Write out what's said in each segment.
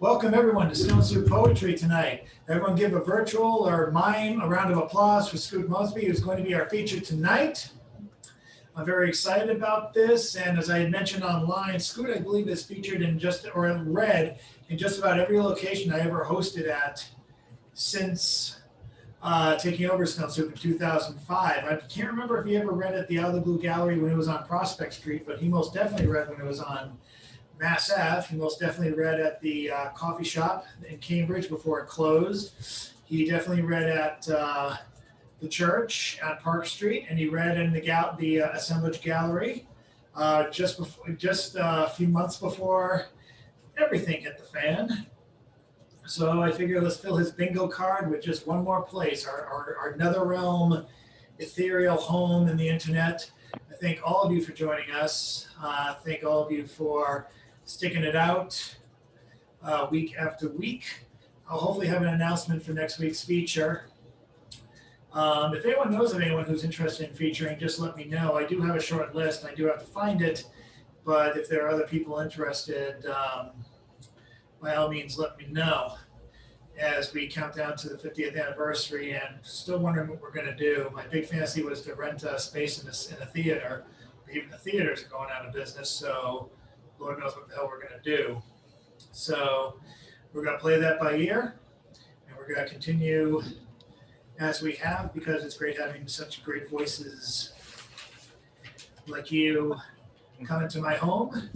Welcome everyone to Stone Soup Poetry tonight. Everyone give a virtual or mime a round of applause for Skoot Mosby, who's going to be our feature tonight. I'm very excited about this, and as I had mentioned online, Skoot, I believe, is featured in read in just about every location I ever hosted at since taking over Stone Soup in 2005. I can't remember if he ever read at the Out of the Blue Gallery when it was on Prospect Street, but he most definitely read when it was on Mass Ave. He most definitely read at the coffee shop in Cambridge before it closed. He definitely read at the church at Park Street, and he read in the Assemblage Gallery just a few months before everything hit the fan. So I figured let's fill his bingo card with just one more place, our netherrealm ethereal home in the internet. I thank all of you for joining us. Thank all of you for sticking it out week after week. I'll hopefully have an announcement for next week's feature. If anyone knows of anyone who's interested in featuring, just let me know. I do have a short list. I do have to find it, but if there are other people interested, by all means, let me know as we count down to the 50th anniversary and still wondering what we're going to do. My big fantasy was to rent a space in a theater. Even the theaters are going out of business, so Lord knows what the hell we're going to do. So we're going to play that by ear, and we're going to continue as we have, because it's great having such great voices like you come into my home.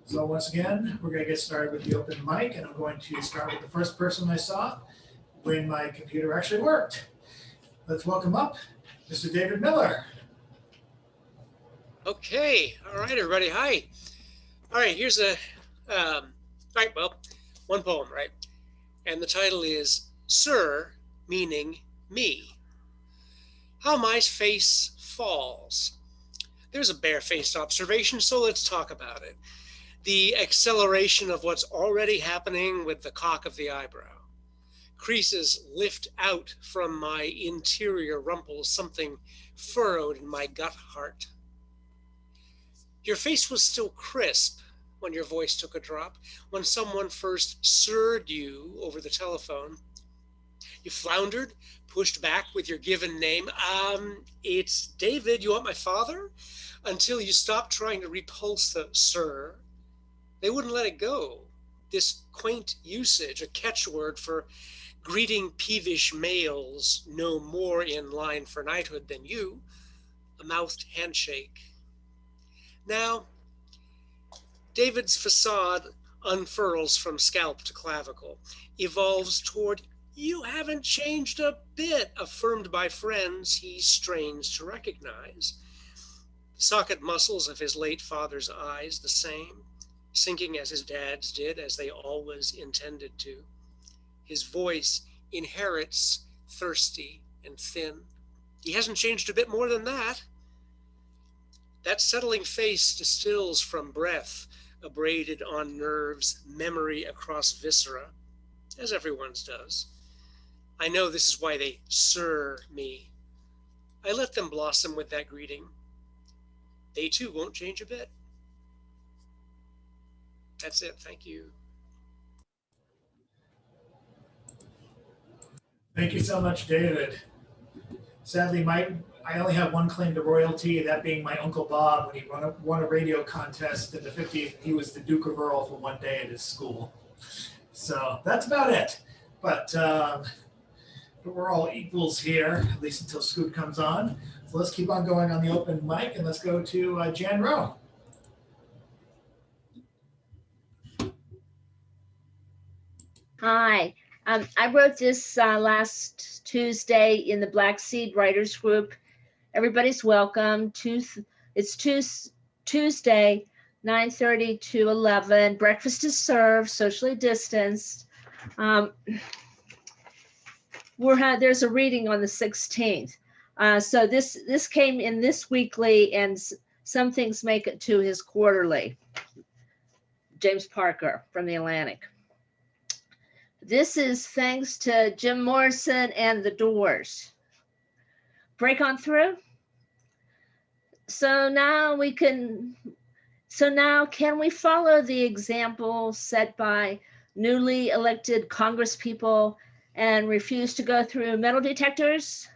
So once again, we're going to get started with the open mic, and I'm going to start with the first person I saw when my computer actually worked. Let's welcome up Mr. David Miller. Okay, all right, everybody, hi. All right, here's one poem, right? And the title is Sir, meaning me. How my face falls. There's a barefaced observation, so let's talk about it. The acceleration of what's already happening with the cock of the eyebrow. Creases lift out from my interior rumples, something furrowed in my gut heart. Your face was still crisp when your voice took a drop, when someone first sirred you over the telephone. You floundered, pushed back with your given name. It's David, you want my father? Until you stopped trying to repulse the sir. They wouldn't let it go. This quaint usage, a catchword for greeting peevish males no more in line for knighthood than you, a mouthed handshake. Now, David's facade unfurls from scalp to clavicle, evolves toward you haven't changed a bit, affirmed by friends he strains to recognize. The socket muscles of his late father's eyes the same, sinking as his dad's did, as they always intended to. His voice inherits thirsty and thin. He hasn't changed a bit more than that. That settling face distills from breath, abraded on nerves, memory across viscera, as everyone's does. I know this is why they sir me. I let them blossom with that greeting. They too won't change a bit. That's it. Thank you. Thank you so much, David. Sadly, I only have one claim to royalty, that being my Uncle Bob. When he won a radio contest in the 50s, he was the Duke of Earl for one day at his school. So that's about it. But we're all equals here, at least until Skoot comes on. So let's keep on going on the open mic, and let's go to Jan Rowe. Hi. I wrote this last Tuesday in the Black Seed Writers Group. Everybody's welcome. It's Tuesday, 9:30 to 11. Breakfast is served, socially distanced. There's a reading on the 16th. So this came in this weekly, and some things make it to his quarterly. James Parker from the Atlantic. This is thanks to Jim Morrison and the Doors. Break on through. So now can we follow the example set by newly elected congresspeople and refuse to go through metal detectors?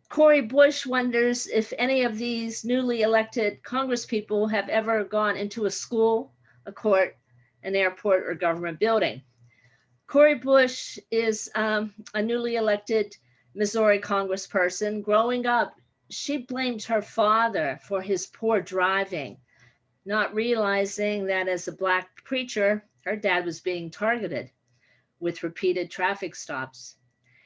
Corey Bush wonders if any of these newly elected congresspeople have ever gone into a school, a court, an airport, or government building. Corey Bush is a newly elected Missouri congressperson. Growing up, she blamed her father for his poor driving, not realizing that as a Black preacher, her dad was being targeted with repeated traffic stops.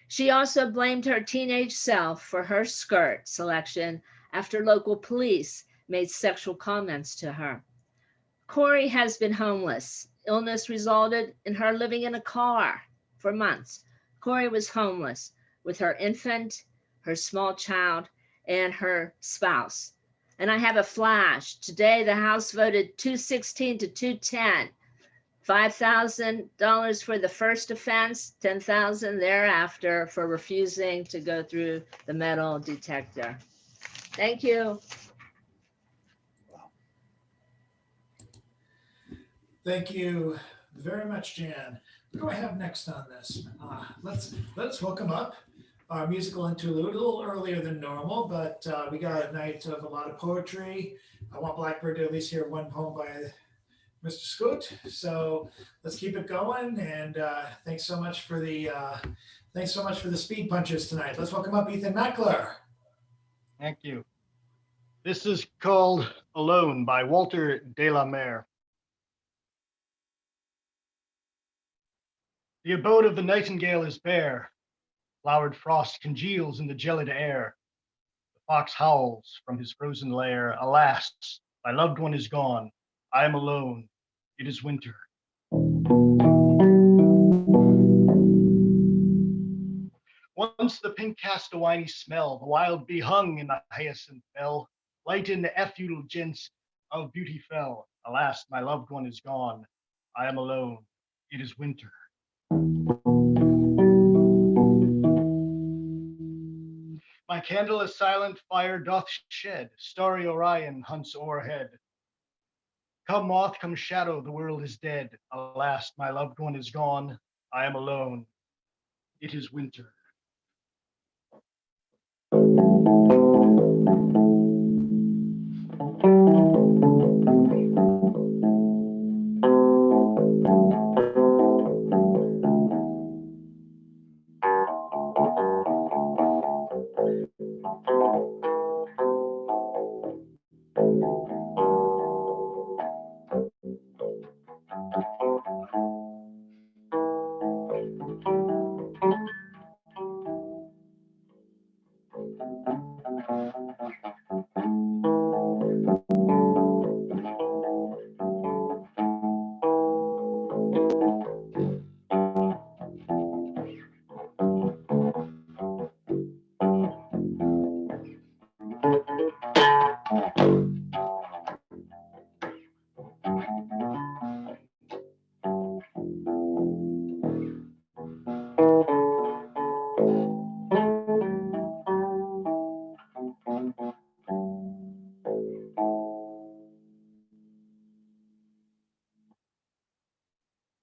She also blamed her teenage self for her skirt selection after local police made sexual comments to her. Corey has been homeless. Illness resulted in her living in a car for months. Corey was homeless with her infant, her small child, and her spouse. And I have a flash. Today, the House voted 216 to 210. $5,000 for the first offense, $10,000 thereafter for refusing to go through the metal detector. Thank you. Thank you very much, Jan. What do I have next on this? Let's welcome up our musical interlude, a little earlier than normal, but we got a night of a lot of poetry. I want Blackbird to at least hear one poem by Mr. Skoot. So let's keep it going. And thanks so much for the speed punches tonight. Let's welcome up Ethan Mackler. Thank you. This is called Alone by Walter de la Mare. The abode of the nightingale is bare. Flowered frost congeals in the gelid air. The fox howls from his frozen lair. Alas, my loved one is gone. I am alone. It is winter. Once the pink cast a winey smell. The wild bee hung in the hyacinth bell. Light in the effulgence of beauty fell. Alas, my loved one is gone. I am alone. It is winter. My candle a silent fire doth shed. Starry Orion hunts o'erhead. Come moth, come shadow, the world is dead. Alas, my loved one is gone. I am alone. It is winter.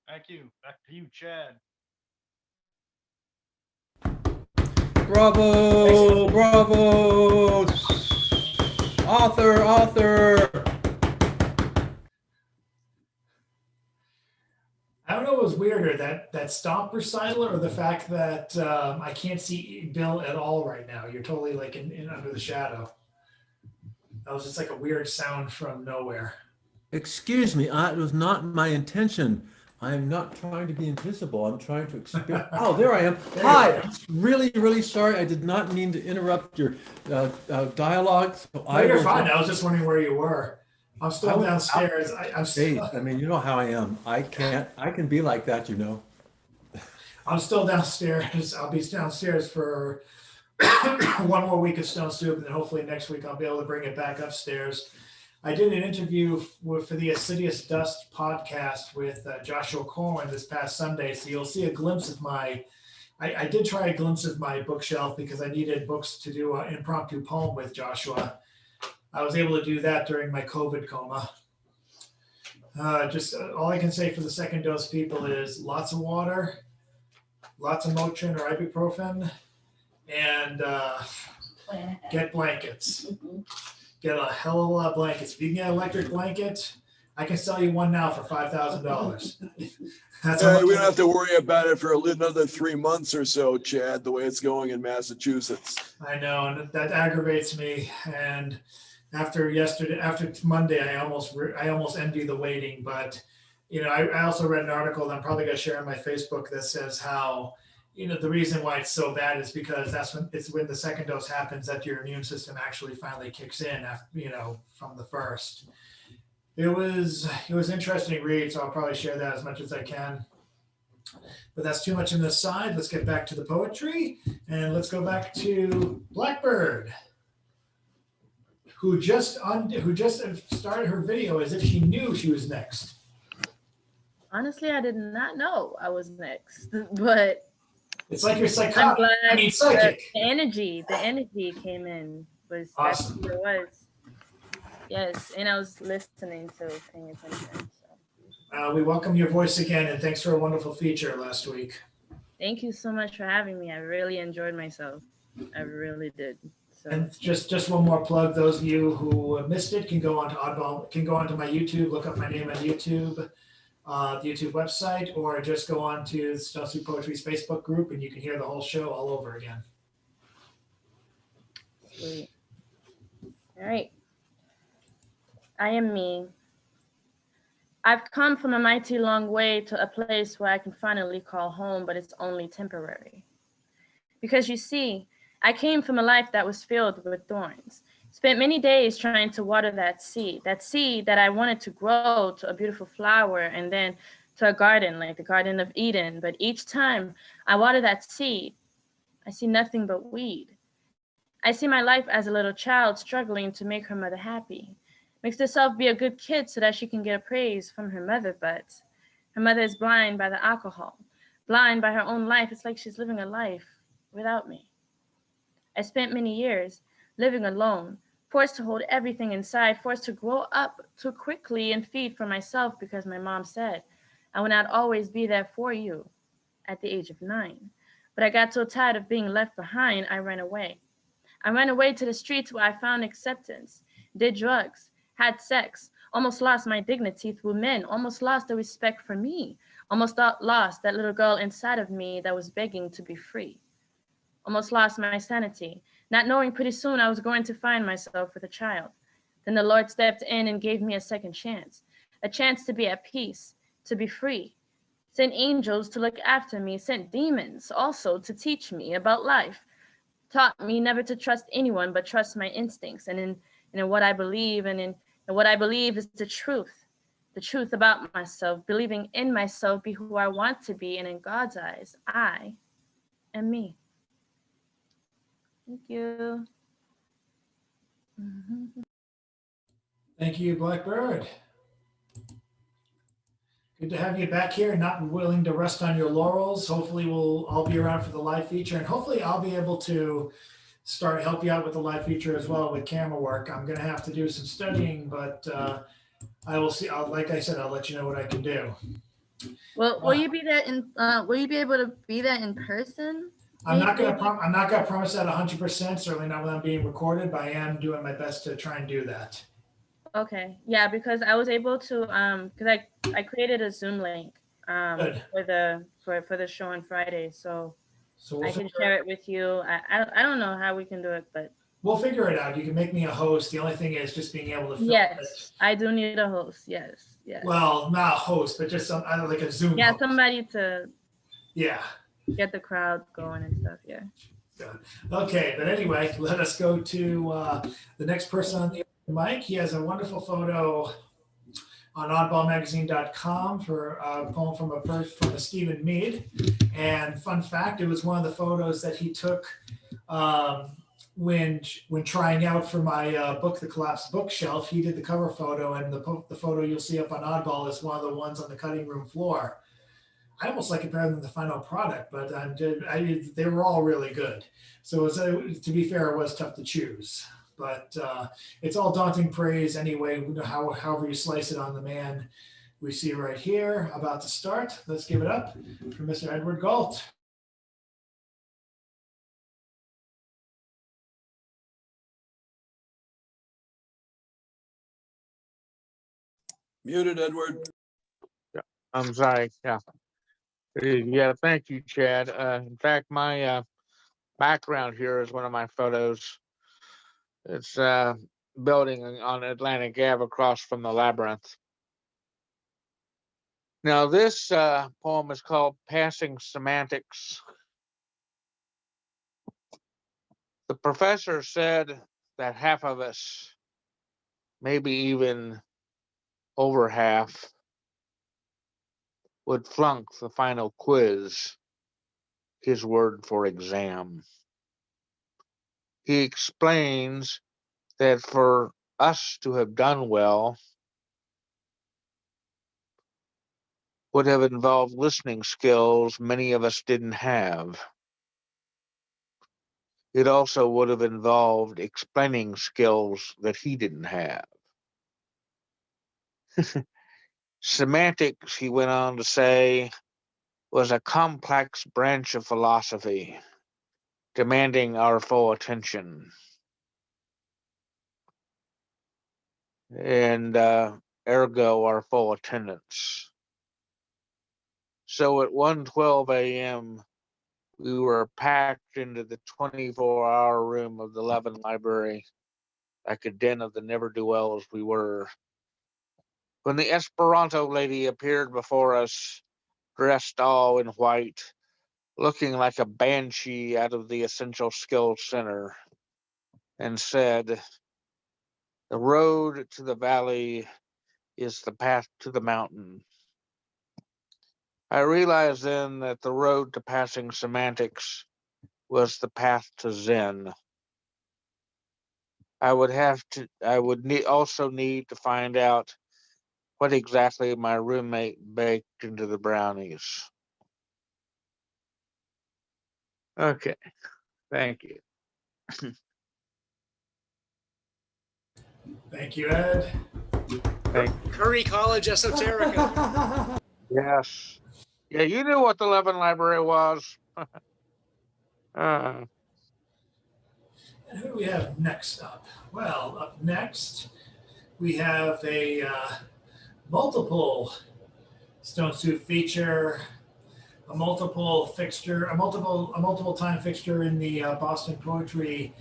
Thank you. Back to you, Chad. Bravo, bravo. Author. I don't know what was weirder, that stomp recital or the fact that I can't see Bill at all right now. You're totally like in under the shadow. That was just like a weird sound from nowhere. Excuse me, it was not my intention. I am not trying to be invisible. I'm trying to experience. Oh, there I am. There Hi. you are. Really, really sorry. I did not mean to interrupt your dialogue. So No, you're fine. I was just wondering where you were. I'm still downstairs. I'm Hey, still, I mean, you know how I am. I can be like that, you know. I'm still downstairs. I'll be downstairs for one more week of Stone Soup, and then hopefully next week I'll be able to bring it back upstairs. I did an interview for the Assiduous Dust podcast with Joshua Corwin this past Sunday, so you'll see a glimpse of my. I did try a glimpse of my bookshelf because I needed books to do an impromptu poem with Joshua. I was able to do that during my COVID coma. Just all I can say for the second dose people is lots of water, lots of Motrin or ibuprofen, and get blankets. Get a hell of a lot of blankets. If you can get an electric blanket, I can sell you one now for $5,000. That's how Hey, much we don't have to worry about it for another 3 months or so, Chad, the way it's going in Massachusetts. I know, and that aggravates me. And after Monday, I almost envy the waiting. But I also read an article that I'm probably going to share on my Facebook that says how the reason why it's so bad is because it's when the second dose happens that your immune system actually finally kicks in after, from the first. It was interesting to read, so I'll probably share that as much as I can. But that's too much on this side. Let's get back to the poetry, and let's go back to Blackbird, who just started her video as if she knew she was next. Honestly, I did not know I was next, but it's like you're psychotic. I'm glad psychic. The energy came in. Was awesome. That's what it was. Yes, and I was listening to, paying attention. So. We welcome your voice again, and thanks for a wonderful feature last week. Thank you so much for having me. I really enjoyed myself. I really did. So. And just one more plug: those of you who missed it can go on to Oddball, can go onto my YouTube, look up my name on YouTube, the YouTube website, or just go on to Stone Soup Poetry's Facebook group, and you can hear the whole show all over again. Sweet. All right. I am me. I've come from a mighty long way to a place where I can finally call home, but it's only temporary. Because you see, I came from a life that was filled with thorns. Spent many days trying to water that seed that I wanted to grow to a beautiful flower and then to a garden like the Garden of Eden. But each time I water that seed, I see nothing but weed. I see my life as a little child struggling to make her mother happy. Makes herself be a good kid so that she can get a praise from her mother, but her mother is blind by the alcohol, blind by her own life. It's like she's living a life without me. I spent many years living alone, forced to hold everything inside, forced to grow up too quickly and feed for myself because my mom said, I will not always be there for you at the age of 9. But I got so tired of being left behind, I ran away. I ran away to the streets where I found acceptance, did drugs, had sex, almost lost my dignity through men, almost lost the respect for me, almost lost that little girl inside of me that was begging to be free. Almost lost my sanity, not knowing pretty soon I was going to find myself with a child. Then the Lord stepped in and gave me a second chance, a chance to be at peace, to be free. Sent angels to look after me, sent demons also to teach me about life, taught me never to trust anyone but trust my instincts and in what I believe, and what I believe is the truth about myself, believing in myself, be who I want to be, and in God's eyes, I am me. Thank you. Thank you, Blackbird. Good to have you back here, not willing to rest on your laurels. Hopefully we'll all be around for the live feature, and hopefully I'll be able to help you out with the live feature as well with camera work. I'm going to have to do some studying, but I will see. Like I said, I'll let you know what I can do. Well, will you be there in? Will you be able to be there in person? I'm not going to promise that 100%. Certainly not when I'm being recorded, but I am doing my best to try and do that. Okay, yeah, because I was able to because I created a Zoom link for the show on Friday, so I can share it with you. I don't know how we can do it, but we'll figure it out. You can make me a host. The only thing is just being able to film yes, it. I do need a host. Yes. Well, not a host, but just like a Zoom. Yeah, host. somebody to. Yeah. Get the crowd going and stuff. Yeah. Okay, but anyway, let us go to the next person on the mic. He has a wonderful photo on oddballmagazine.com for a poem from a Stephen Mead. And fun fact, it was one of the photos that he took when trying out for my book, The Collapsed Bookshelf. He did the cover photo, and the photo you'll see up on Oddball is one of the ones on the cutting room floor. I almost like it better than the final product, but they were all really good. So to be fair, it was tough to choose. But it's all daunting praise anyway, however you slice it on the man. we see right here about to start. Let's give it up for Mr. Edward Galt. Muted, Edward. I'm sorry. Yeah. Yeah. Thank you, Chad. In fact, my background here is one of my photos. It's building on Atlantic Ave across from the labyrinth. Now, this poem is called Passing Semantics. The professor said that half of us, maybe even over half, would flunk the final quiz, his word for exam. He explains that for us to have done well would have involved listening skills many of us didn't have. It also would have involved explaining skills that he didn't have. Semantics, he went on to say, was a complex branch of philosophy, demanding our full attention. And ergo, our full attendance. So at 1:12 a.m., we were packed into the 24-hour room of the Levin Library, like a den of the ne'er-do-wells we were. When the Esperanto lady appeared before us, dressed all in white, looking like a banshee out of the Essential Skills Center, and said, "The road to the valley is the path to the mountain." I realized then that the road to passing semantics was the path to Zen. I would also need to find out what exactly my roommate baked into the brownies. Okay, thank you. Thank you, Ed. Curry College Esoterica. Yes. Yeah, you knew what the Levin Library was. And who do we have next up? Well, up next, we have a multiple Stone Soup feature, a multiple time fixture in the Boston Poetry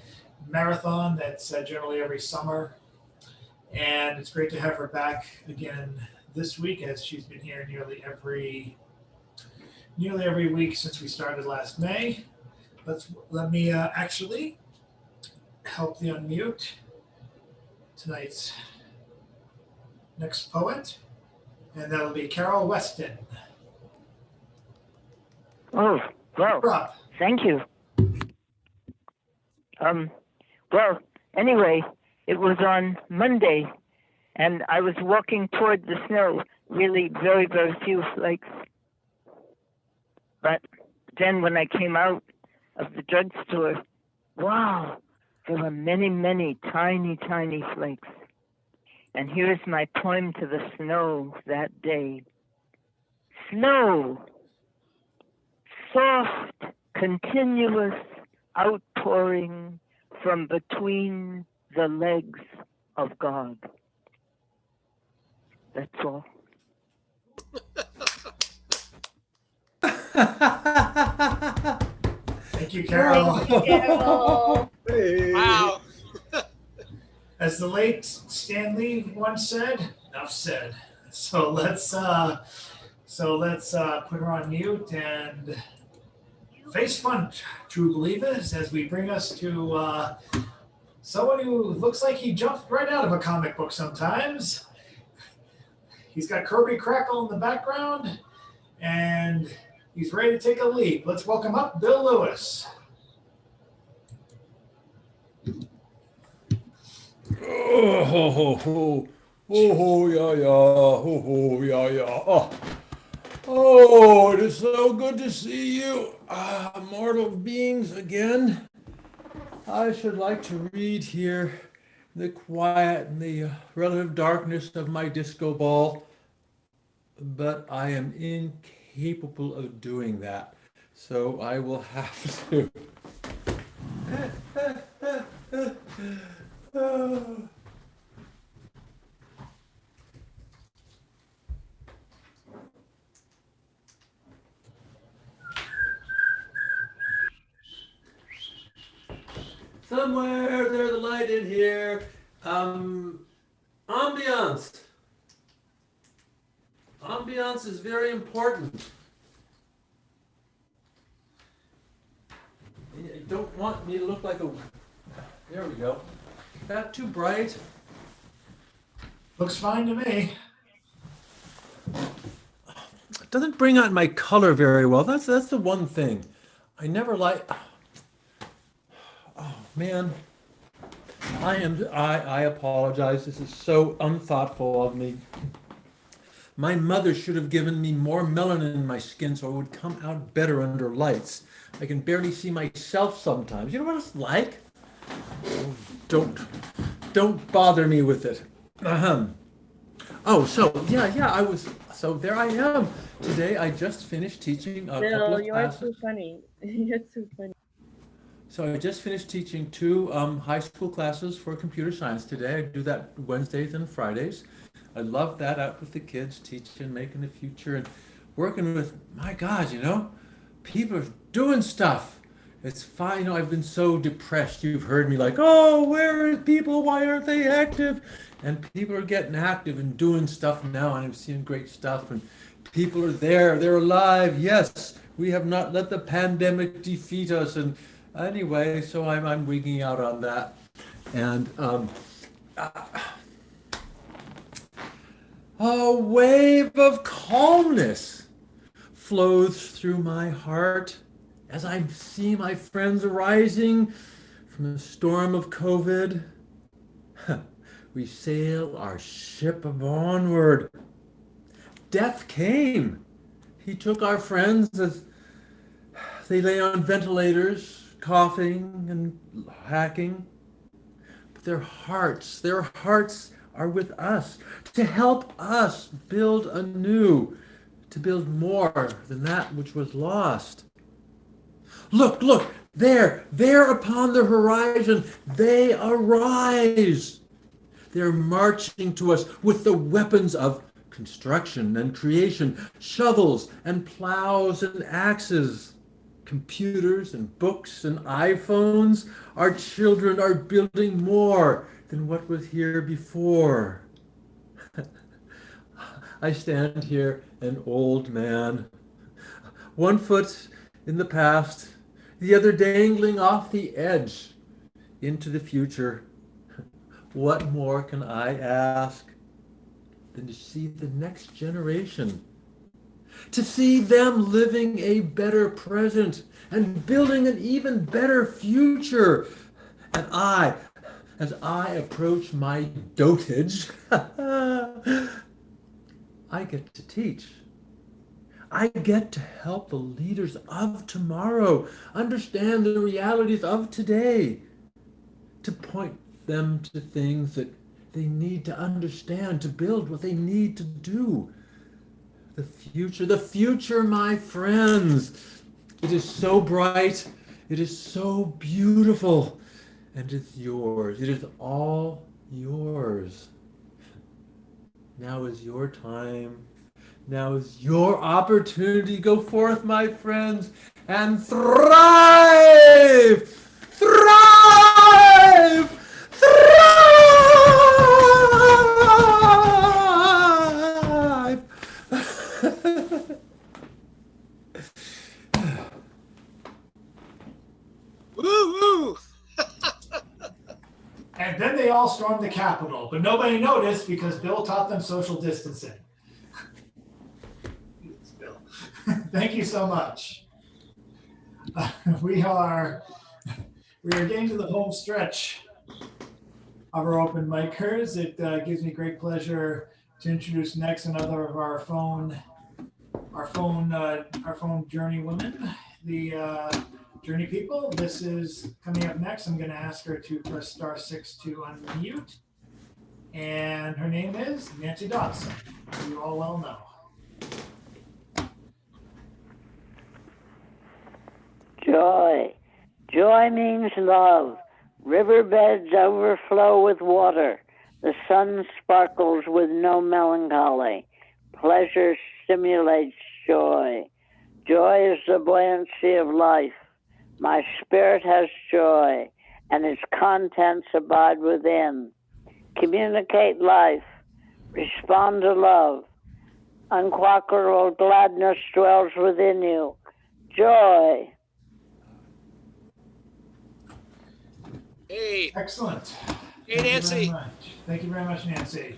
Marathon that's generally every summer. And it's great to have her back again this week, as she's been here nearly every week since we started last May. Let me actually help the unmute tonight's next poet, and that'll be Carol Weston. Oh, well, You're up. thank you. Well, anyway, it was on Monday, and I was walking toward the snow, really very, very few flakes. But then when I came out of the drugstore, wow, there were many, many tiny, tiny flakes. And here's my poem to the snow that day. Snow, soft, continuous outpouring from between the legs of God. That's all. Thank you, Carol. Carol. Hey. Wow. As the late Stanley once said, enough said. So let's put her on mute and face front, true believers, as we bring us to someone who looks like he jumped right out of a comic book sometimes. He's got Kirby Crackle in the background, and he's ready to take a leap. Let's welcome up Bill Lewis. Oh, ho, ho, ho. Oh, ho, yeah, yeah. Oh, ho, yeah, yeah. Oh, it is so good to see you, mortal beings, again. I should like to read here in the quiet and the relative darkness of my disco ball but I am incapable of doing that. So I will have to. Somewhere there's a light in here. Ambiance. Ambiance is very important. You don't want me to look like a. There we go. Is that too bright? Looks fine to me. It doesn't bring out my color very well. That's the one thing. I never like. Oh man. I apologize. This is so unthoughtful of me. My mother should have given me more melanin in my skin so I would come out better under lights. I can barely see myself sometimes. You know what it's like? Oh, don't bother me with it. Oh, so so there I am. Today I just finished teaching a couple Bill, of you are classes. too funny. You're too funny. So I just finished teaching 2 high school classes for computer science today. I do that Wednesdays and Fridays. I love that, out with the kids, teaching, making the future, and working with, my God, people are doing stuff. It's fine. I've been so depressed. You've heard me like, oh, where are people? Why aren't they active? And people are getting active and doing stuff now, and I'm seeing great stuff. And people are there. They're alive. Yes, we have not let the pandemic defeat us. And anyway, so I'm wigging out on that. And a wave of calmness flows through my heart as I see my friends arising from the storm of COVID. We sail our ship onward. Death came. He took our friends as they lay on ventilators, coughing and hacking. But their hearts are with us to help us build anew, to build more than that which was lost. Look, there upon the horizon, they arise. They're marching to us with the weapons of construction and creation, shovels and plows and axes, computers and books and iPhones. Our children are building more than what was here before. I stand here, an old man, one foot in the past, the other dangling off the edge into the future. What more can I ask than to see the next generation, to see them living a better present and building an even better future? And as I approach my dotage, I get to teach. I get to help the leaders of tomorrow understand the realities of today, to point them to things that they need to understand, to build what they need to do. The future, my friends. It is so bright. It is so beautiful. And it's yours. It is all yours. Now is your time. Now is your opportunity. Go forth, my friends, and thrive! Thrive! Thrive! Woo-woo! And then they all stormed the Capitol, but nobody noticed because Bill taught them social distancing. Bill. Thank you so much. We are getting to the home stretch of our open micers. It gives me great pleasure to introduce next another of our phone journey women, the Journey people. This is coming up next. I'm going to ask her to press *6 to unmute. And her name is Nancy Dodson, who you all well know. Joy. Joy means love. Riverbeds overflow with water. The sun sparkles with no melancholy. Pleasure stimulates joy. Joy is the buoyancy of life. My spirit has joy, and its contents abide within. Communicate life. Respond to love. Unconquerable gladness dwells within you. Joy. Hey, Excellent. hey, Thank you very Nancy. much. Thank you very much, Nancy.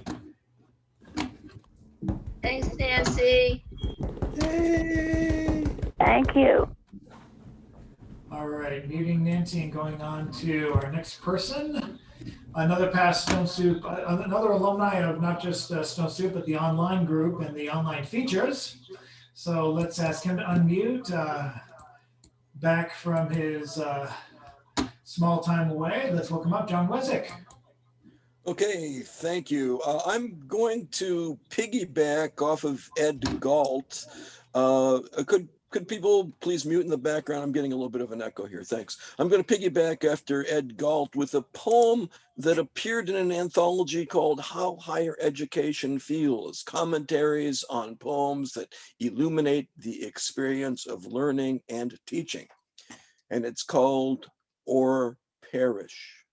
Thanks, Nancy. Yay! Thank you. All right, muting Nancy and going on to our next person. Another past Stone Soup, another alumni of not just Stone Soup, but the online group and the online features. So let's ask him to unmute back from his small time away. Let's welcome up John Wesick. Okay, thank you. I'm going to piggyback off of Ed Galt. Could people please mute in the background? I'm getting a little bit of an echo here. Thanks. I'm going to piggyback after Ed Galt with a poem that appeared in an anthology called How Higher Education Feels, commentaries on poems that illuminate the experience of learning and teaching. And it's called Or Perish.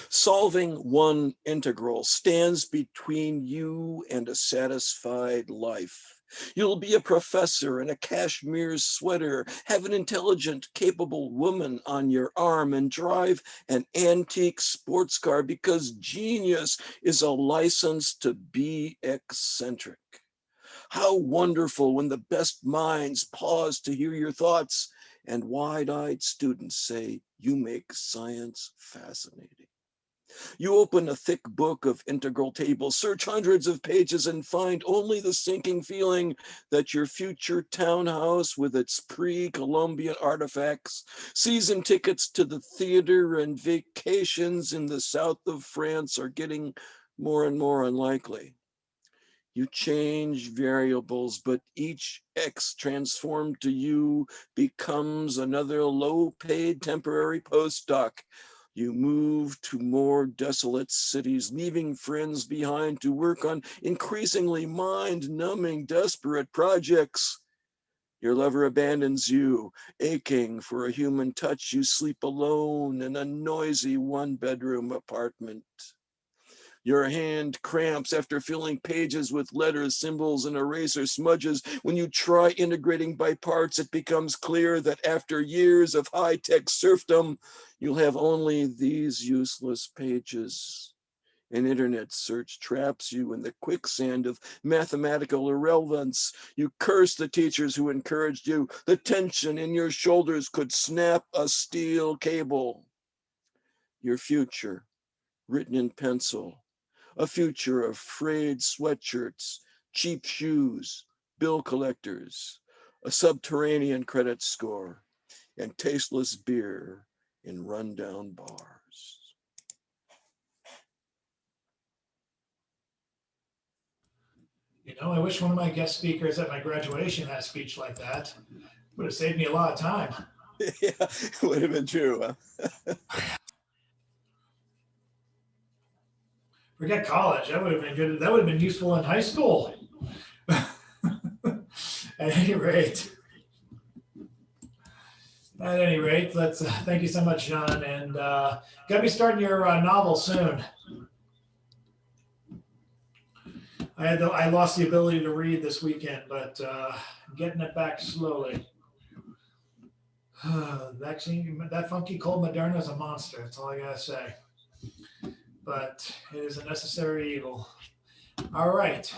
Solving one integral stands between you and a satisfied life. You'll be a professor in a cashmere sweater, have an intelligent, capable woman on your arm, and drive an antique sports car because genius is a license to be eccentric. How wonderful when the best minds pause to hear your thoughts and wide-eyed students say, "You make science fascinating." You open a thick book of integral tables, search hundreds of pages, and find only the sinking feeling that your future townhouse with its pre-Columbian artifacts, season tickets to the theater, and vacations in the south of France are getting more and more unlikely. You change variables, but each X transformed to you becomes another low-paid temporary postdoc. You move to more desolate cities, leaving friends behind to work on increasingly mind-numbing, desperate projects. Your lover abandons you, aching for a human touch. You sleep alone in a noisy one-bedroom apartment. Your hand cramps after filling pages with letters, symbols, and eraser smudges. When you try integrating by parts, it becomes clear that after years of high-tech serfdom, you'll have only these useless pages. An internet search traps you in the quicksand of mathematical irrelevance. You curse the teachers who encouraged you. The tension in your shoulders could snap a steel cable. Your future, written in pencil. A future of frayed sweatshirts, cheap shoes, bill collectors, a subterranean credit score, and tasteless beer in rundown bars. You know, I wish one of my guest speakers at my graduation had a speech like that. Would have saved me a lot of time. Yeah, it would have been true. Huh? Forget college. That would have been good. That would have been useful in high school. At any rate, let's thank you so much, John, and got to be starting your novel soon. I lost the ability to read this weekend, but getting it back slowly. That funky cold Moderna is a monster. That's all I gotta say. But it is a necessary evil. All right.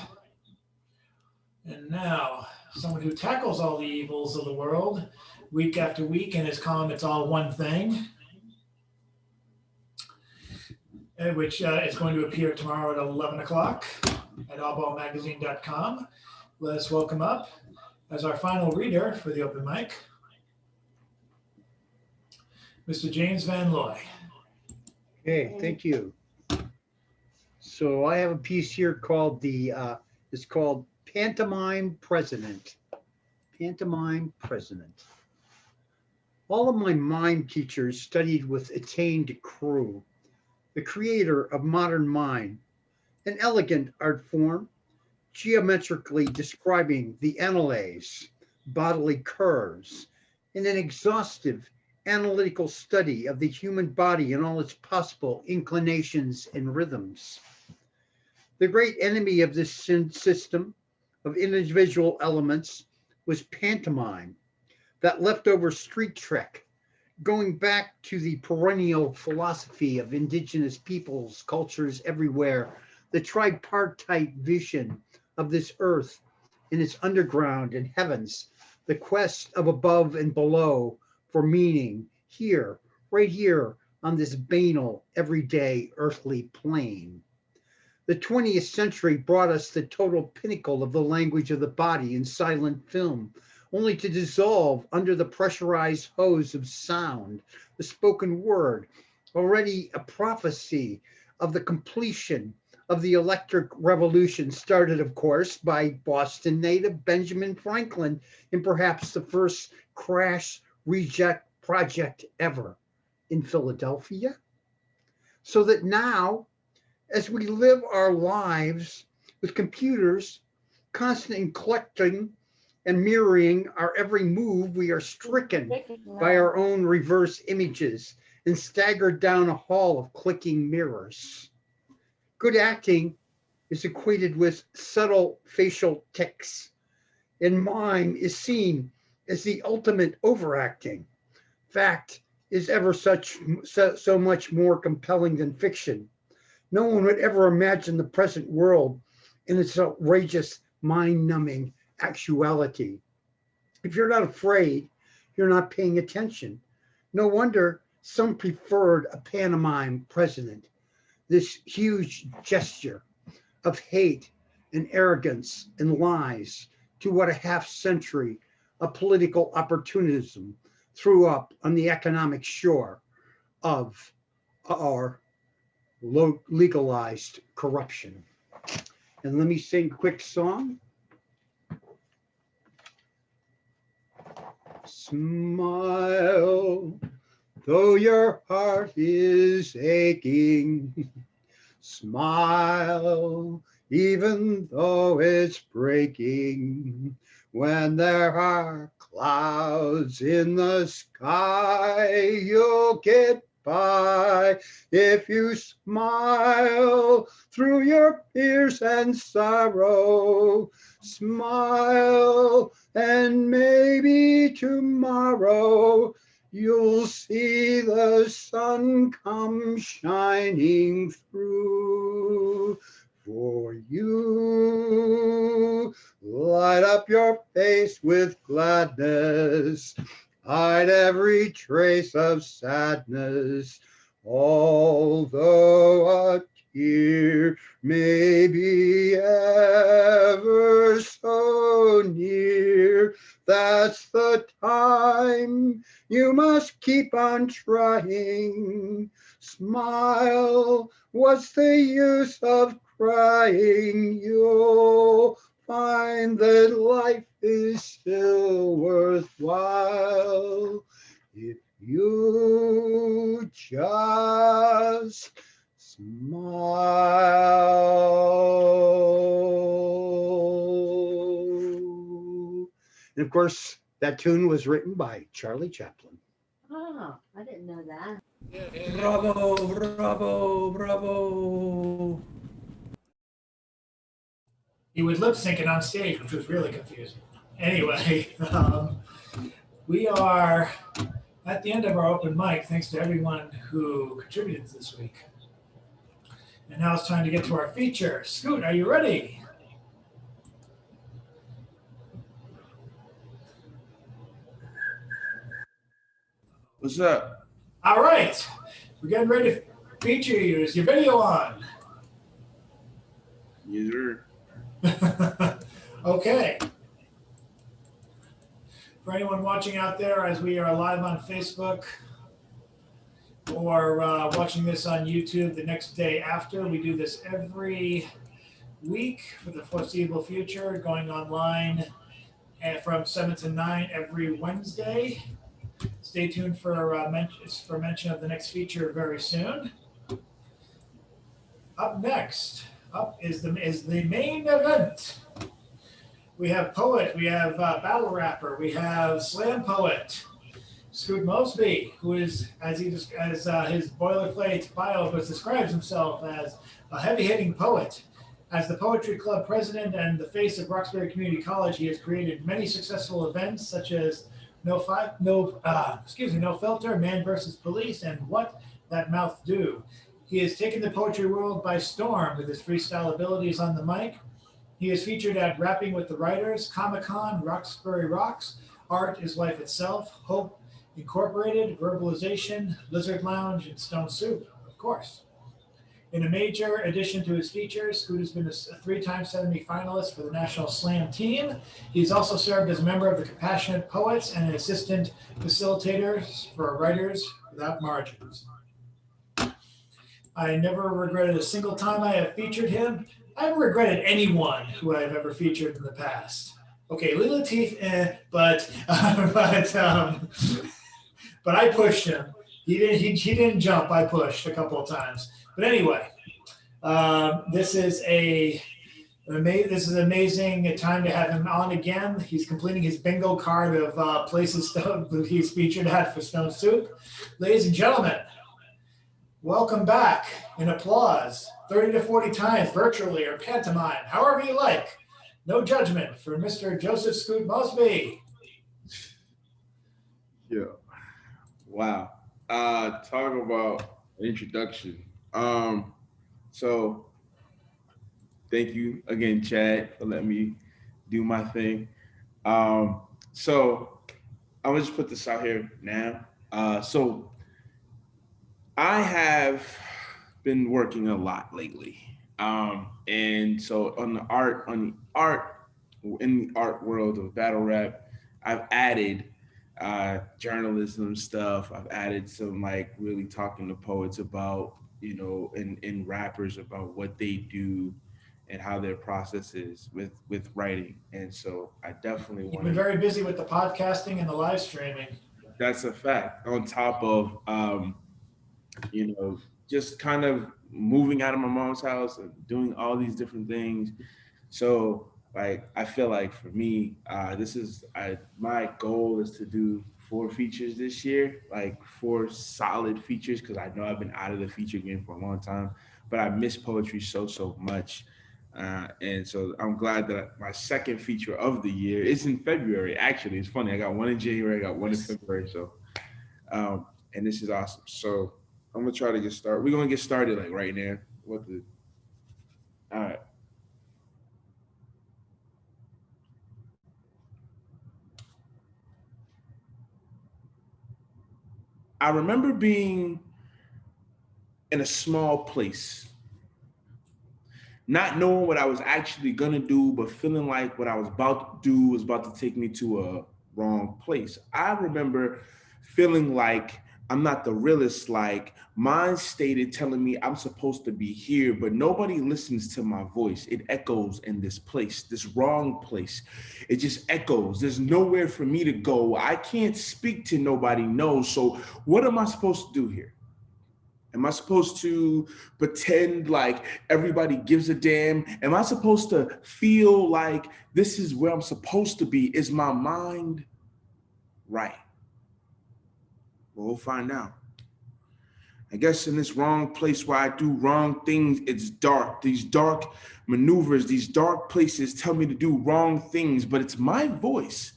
And now, someone who tackles all the evils of the world week after week in his column, It's All One Thing, which is going to appear tomorrow at 11 o'clock at allballmagazine.com. Let us welcome up as our final reader for the open mic, Mr. James Van Loy. Okay, thank you. So I have a piece here called it's called Pantomime President. Pantomime President. All of my mime teachers studied with attained crew, the creator of modern mime, an elegant art form, geometrically describing the analase, bodily curves, in an exhaustive analytical study of the human body and all its possible inclinations and rhythms. The great enemy of this system of individual elements was pantomime, that leftover street trick, going back to the perennial philosophy of indigenous peoples, cultures everywhere, the tripartite vision of this earth in its underground and heavens, the quest of above and below for meaning here, right here on this banal, everyday earthly plane. The 20th century brought us the total pinnacle of the language of the body in silent film, only to dissolve under the pressurized hose of sound, the spoken word, already a prophecy of the completion of the electric revolution, started, of course, by Boston native Benjamin Franklin in perhaps the first crash reject project ever in Philadelphia. So that now, as we live our lives with computers constantly collecting and mirroring our every move, we are stricken by our own reverse images and staggered down a hall of clicking mirrors. Good acting is equated with subtle facial tics, and mime is seen as the ultimate overacting. Fact is ever so much more compelling than fiction. No one would ever imagine the present world in its outrageous, mind-numbing actuality. If you're not afraid, you're not paying attention. No wonder some preferred a pantomime president, this huge gesture of hate and arrogance and lies to what a half century of political opportunism threw up on the economic shore of our legalized corruption. And let me sing a quick song. Smile, though your heart is aching. Smile, even though it's breaking. When there are clouds in the sky, you'll get by if you smile through your fears and sorrow. Smile, and maybe tomorrow you'll see the sun come shining through for you. Light up your face with gladness, hide every trace of sadness, although a tear may be ever so near. That's the time you must keep on trying. Smile, what's the use of crying? You'll find that life is still worthwhile if you just smile. And of course, that tune was written by Charlie Chaplin. Oh, I didn't know that. Bravo, bravo, bravo. He would lip sync it on stage, which was really confusing. Anyway, we are at the end of our open mic. Thanks to everyone who contributed this week. And now it's time to get to our feature. Skoot, are you ready? What's up? All right. We're getting ready to feature you. Is your video on? Yes, sir. Okay. For anyone watching out there, as we are live on Facebook or watching this on YouTube the next day after, we do this every week for the foreseeable future, going online from 7 to 9 every Wednesday. Stay tuned for mention of the next feature very soon. Up next, is the main event. We have poet, we have battle rapper, we have slam poet, Skoot Mosby, who is, as his boilerplate bio describes himself as a heavy-hitting poet. As the Poetry Club president and the face of Roxbury Community College, he has created many successful events such as No Filter, Man versus Police, and What That Mouth Do. He has taken the poetry world by storm with his freestyle abilities on the mic. He is featured at Rapping with the Writers, Comic-Con, Roxbury Rocks, Art is Life Itself, Hope Incorporated, Verbalization, Lizard Lounge, and Stone Soup, of course. In a major addition to his features, Skoot has been a three-time semi-finalist for the National Slam team. He's also served as a member of the Compassionate Poets and an assistant facilitator for Writers Without Margins. I never regretted a single time I have featured him. I haven't regretted anyone who I've ever featured in the past. Okay, Lee Lateef, but I pushed him. He didn't jump. I pushed a couple of times. But anyway, this is an amazing time to have him on again. He's completing his bingo card of places that he's featured at for Stone Soup. Ladies and gentlemen, welcome back in applause, 30 to 40 times virtually or pantomime, however you like. No judgment for Mr. Joseph Skoot Mosby. Yeah. Wow. Talk about introduction. So thank you again, Chad, for letting me do my thing. So I'm gonna just put this out here now. So I have been working a lot lately. And so in the art world of battle rap, I've added journalism stuff. I've added some like really talking to poets about, and rappers about what they do and how their process is with writing. And so I definitely want to. You've been very busy with the podcasting and the live streaming. That's a fact. On top of, just kind of moving out of my mom's house and doing all these different things. So like, I feel like for me, my goal is to do 4 features this year, like 4 solid features, because I know I've been out of the feature game for a long time, but I miss poetry so much. And so I'm glad that my second feature of the year is in February. Actually, it's funny. I got one in January, I got one in February. So, and this is awesome. So I'm gonna try to get started. We're gonna get started like right now. All right. I remember being in a small place, not knowing what I was actually gonna do, but feeling like what I was about to do was about to take me to a wrong place. I remember feeling like I'm not the realest, like mind stated telling me I'm supposed to be here, but nobody listens to my voice. It echoes in this place, this wrong place. It just echoes. There's nowhere for me to go. I can't speak to nobody, no. So what am I supposed to do here? Am I supposed to pretend like everybody gives a damn? Am I supposed to feel like this is where I'm supposed to be? Is my mind right? Well, we'll find out. I guess in this wrong place where I do wrong things, it's dark. These dark maneuvers, these dark places tell me to do wrong things, but it's my voice.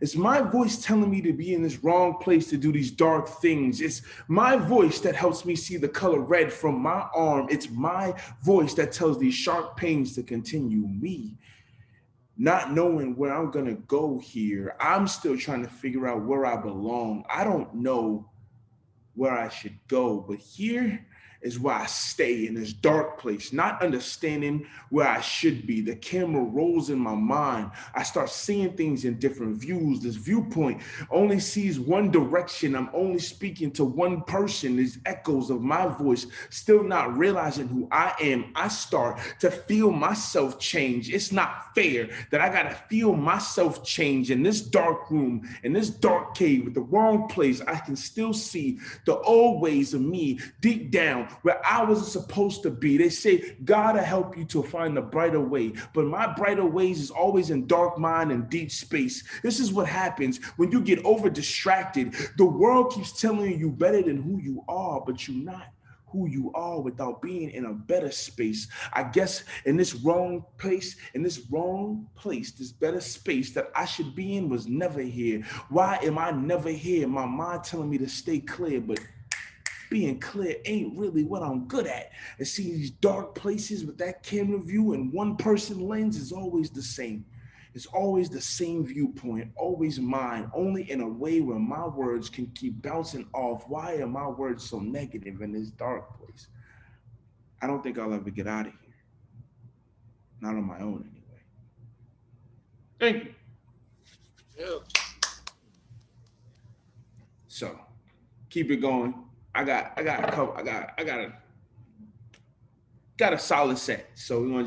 It's my voice telling me to be in this wrong place to do these dark things. It's my voice that helps me see the color red from my arm. It's my voice that tells these sharp pains to continue me. Not knowing where I'm gonna go here, I'm still trying to figure out where I belong. I don't know where I should go, but here is where I stay in this dark place, not understanding where I should be. The camera rolls in my mind. I start seeing things in different views. This viewpoint only sees one direction. I'm only speaking to one person. These echoes of my voice, still not realizing who I am. I start to feel myself change. It's not fair that I gotta feel myself change in this dark room, in this dark cave with the wrong place. I can still see the old ways of me deep down where I wasn't supposed to be. They say God will help you to find a brighter way, but my brighter ways is always in dark mind and deep space. This is what happens when you get over distracted. The world keeps telling you better than who you are, but you're not who you are without being in a better space. I guess in this wrong place, this better space that I should be in was never here. Why am I never here? My mind telling me to stay clear, but being clear ain't really what I'm good at. And seeing these dark places with that camera view and one person lens is always the same. It's always the same viewpoint, always mine, only in a way where my words can keep bouncing off. Why are my words so negative in this dark place? I don't think I'll ever get out of here. Not on my own anyway. Thank you. Yeah. So keep it going. I got a solid set. So we're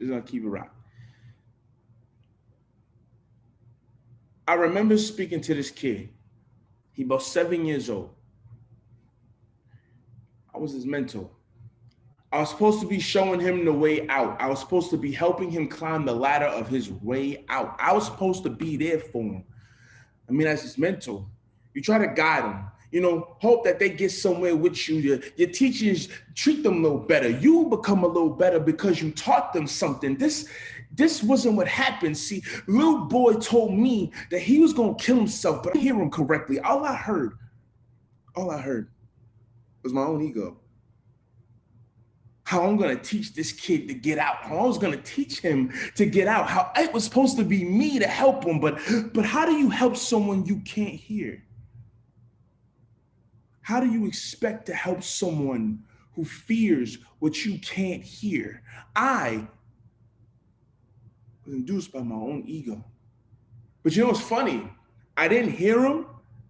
gonna keep it rocking. I remember speaking to this kid. He about 7 years old. I was his mentor. I was supposed to be showing him the way out. I was supposed to be helping him climb the ladder of his way out. I was supposed to be there for him. I mean, as his mentor, you try to guide them, hope that they get somewhere with you. Your teachers treat them a little better. You become a little better because you taught them something. This wasn't what happened. See, little boy told me that he was going to kill himself, but I hear him correctly. All I heard was my own ego. How I'm going to teach this kid to get out. How I was going to teach him to get out. How it was supposed to be me to help him. But how do you help someone you can't hear? How do you expect to help someone who fears what you can't hear? I was induced by my own ego. But you know what's funny? I didn't hear him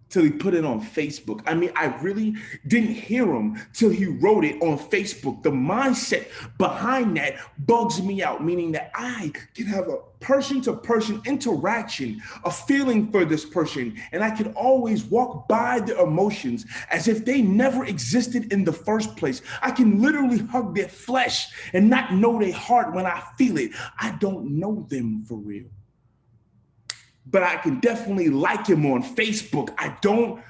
till he put it on Facebook. I mean, I really didn't hear him till he wrote it on Facebook. The mindset behind that bugs me out, meaning that I can have a person-to-person interaction, a feeling for this person, and I can always walk by the emotions as if they never existed in the first place. I can literally hug their flesh and not know their heart when I feel it. I don't know them for real. But I can definitely like him on Facebook. I don't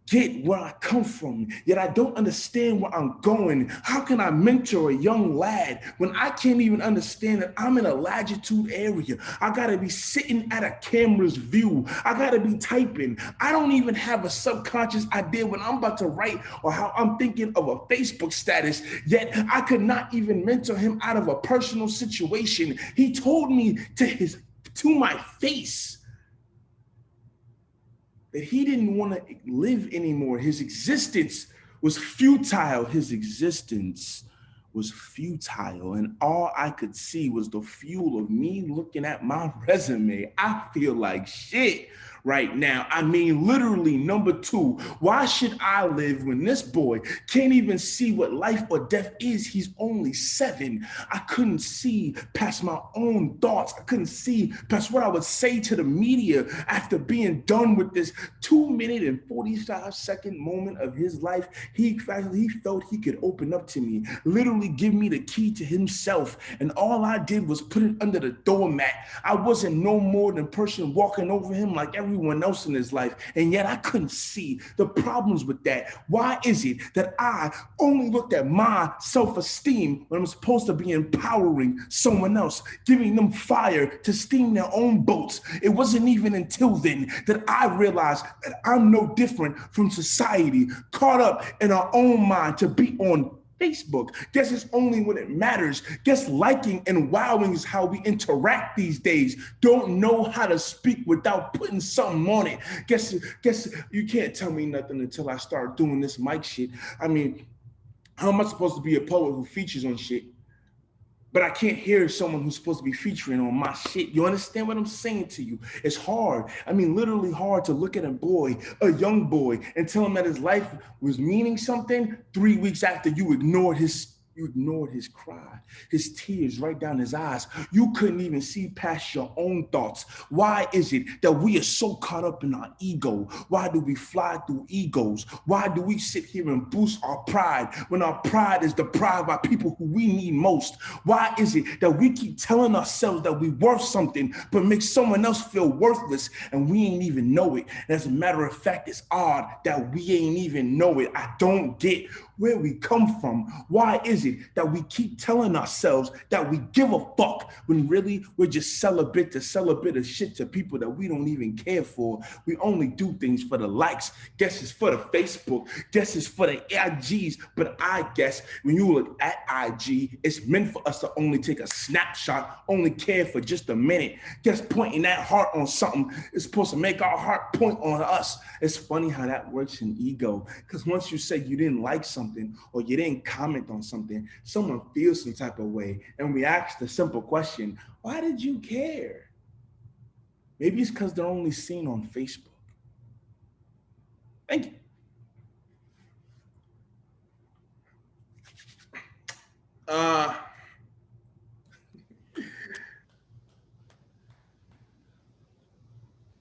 get where I come from, yet I don't understand where I'm going. How can I mentor a young lad when I can't even understand that I'm in a latitude area? I gotta be sitting at a camera's view. I gotta be typing. I don't even have a subconscious idea what I'm about to write or how I'm thinking of a Facebook status, yet I could not even mentor him out of a personal situation. He told me to my face that he didn't want to live anymore. His existence was futile. And all I could see was the fuel of me looking at my resume. I feel like shit right now. I mean, literally, number 2, why should I live when this boy can't even see what life or death is? He's only 7. I couldn't see past my own thoughts. I couldn't see past what I would say to the media after being done with this 2-minute and 45-second moment of his life. He felt he could open up to me, literally give me the key to himself. And all I did was put it under the doormat. I wasn't no more than a person walking over him like everyone else in his life. And yet I couldn't see the problems with that. Why is it that I only looked at my self-esteem when I'm supposed to be empowering someone else, giving them fire to steam their own boats? It wasn't even until then that I realized that I'm no different from society, caught up in our own mind to be on Facebook. Guess it's only when it matters. Guess liking and wowing is how we interact these days. Don't know how to speak without putting something on it. Guess you can't tell me nothing until I start doing this mic shit. I mean, How am I supposed to be a poet who features on shit, but I can't hear someone who's supposed to be featuring on my shit? You understand what I'm saying to you? It's hard. I mean, literally hard to look at a young boy, and tell him that his life was meaning something 3 weeks after you ignored his cry, his tears right down his eyes. You couldn't even see past your own thoughts. Why is it that we are so caught up in our ego? Why do we fly through egos? Why do we sit here and boost our pride when our pride is deprived by people who we need most? Why is it that we keep telling ourselves that we're worth something, but make someone else feel worthless and we ain't even know it? And as a matter of fact, it's odd that we ain't even know it. I don't get where we come from. Why is it that we keep telling ourselves that we give a fuck when really we're just celibate to sell a bit of shit to people that we don't even care for? We only do things for the likes. Guess it's for the Facebook. Guess it's for the IGs. But I guess when you look at IG, it's meant for us to only take a snapshot, only care for just a minute. Guess pointing that heart on something is supposed to make our heart point on us. It's funny how that works in ego, because once you say you didn't like something or you didn't comment on something, someone feels some type of way, and we ask the simple question, why did you care? Maybe it's because they're only seen on Facebook. Thank you.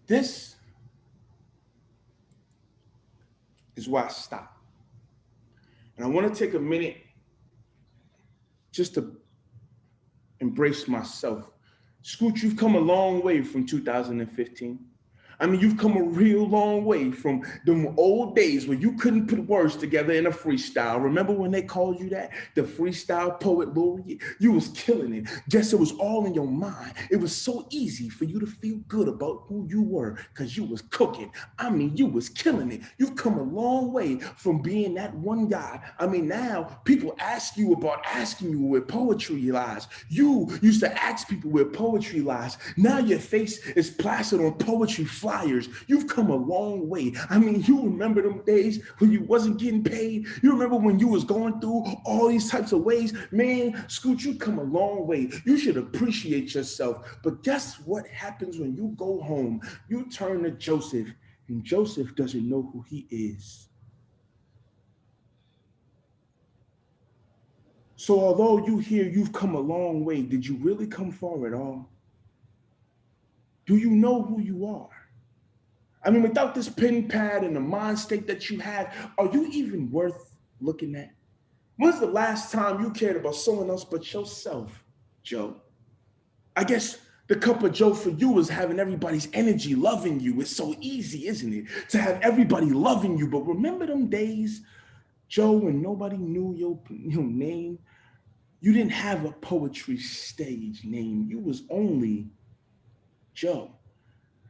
This is why I stop. And I want to take a minute just to embrace myself. Skoot, you've come a long way from 2015. I mean, you've come a real long way from them old days where you couldn't put words together in a freestyle. Remember when they called you that? The freestyle poet laureate? You was killing it. Guess it was all in your mind. It was so easy for you to feel good about who you were because you was cooking. I mean, you was killing it. You've come a long way from being that one guy. I mean, now people ask you about asking you where poetry lies. You used to ask people where poetry lies. Now your face is plastered on poetry flyers. You've come a long way. I mean, you remember them days when you wasn't getting paid? You remember when you was going through all these types of ways? Man, Skoot, you come a long way. You should appreciate yourself. But guess what happens when you go home? You turn to Joseph, and Joseph doesn't know who he is. So although you hear you've come a long way, did you really come far at all? Do you know who you are? I mean, without this pen pad and the mind state that you have, are you even worth looking at? When's the last time you cared about someone else but yourself, Joe? I guess the cup of Joe for you is having everybody's energy loving you. It's so easy, isn't it? To have everybody loving you. But remember them days, Joe, when nobody knew your name? You didn't have a poetry stage name. You was only Joe.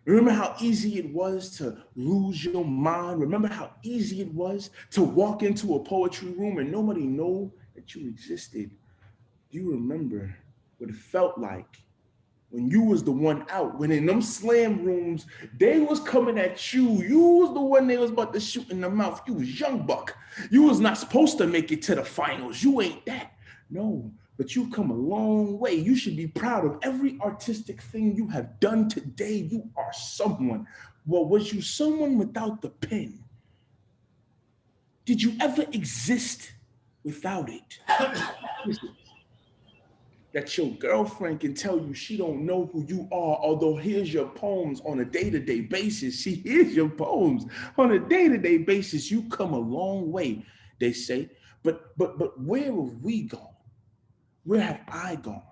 Remember how easy it was to lose your mind? Remember how easy it was to walk into a poetry room and nobody know that you existed? Do you remember what it felt like when you was the one out, when in them slam rooms, they was coming at you. You was the one they was about to shoot in the mouth. You was young buck. You was not supposed to make it to the finals. You ain't that. No, but you've come a long way. You should be proud of every artistic thing you have done today. You are someone. Well, was you someone without the pen? Did you ever exist without it? That your girlfriend can tell you she don't know who you are, although here's your poems on a day-to-day basis. She hears your poems on a day-to-day basis. You come a long way, they say. But where have we gone? Where have I gone?